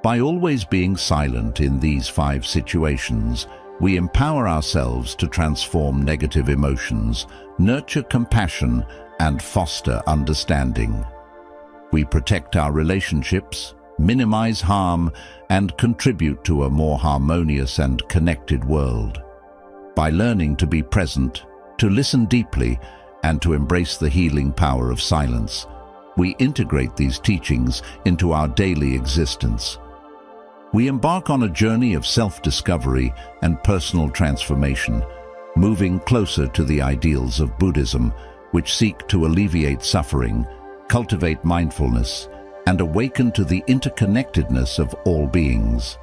By always being silent in these 5 situations, we empower ourselves to transform negative emotions, nurture compassion, and foster understanding. We protect our relationships, minimize harm, and contribute to a more harmonious and connected world. By learning to be present, to listen deeply, and to embrace the healing power of silence, we integrate these teachings into our daily existence. We embark on a journey of self-discovery and personal transformation, moving closer to the ideals of Buddhism, which seek to alleviate suffering, cultivate mindfulness, and awaken to the interconnectedness of all beings.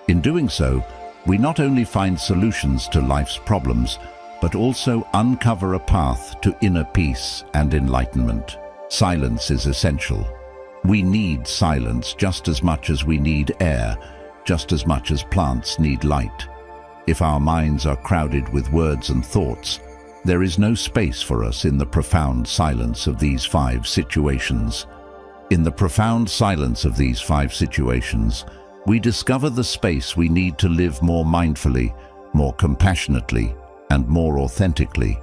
In doing so, we not only find solutions to life's problems, but also uncover a path to inner peace and enlightenment. Silence is essential. We need silence just as much as we need air, just as much as plants need light. If our minds are crowded with words and thoughts, there is no space for us in the profound silence of these 5 situations. In the profound silence of these 5 situations, we discover the space we need to live more mindfully, more compassionately, and more authentically.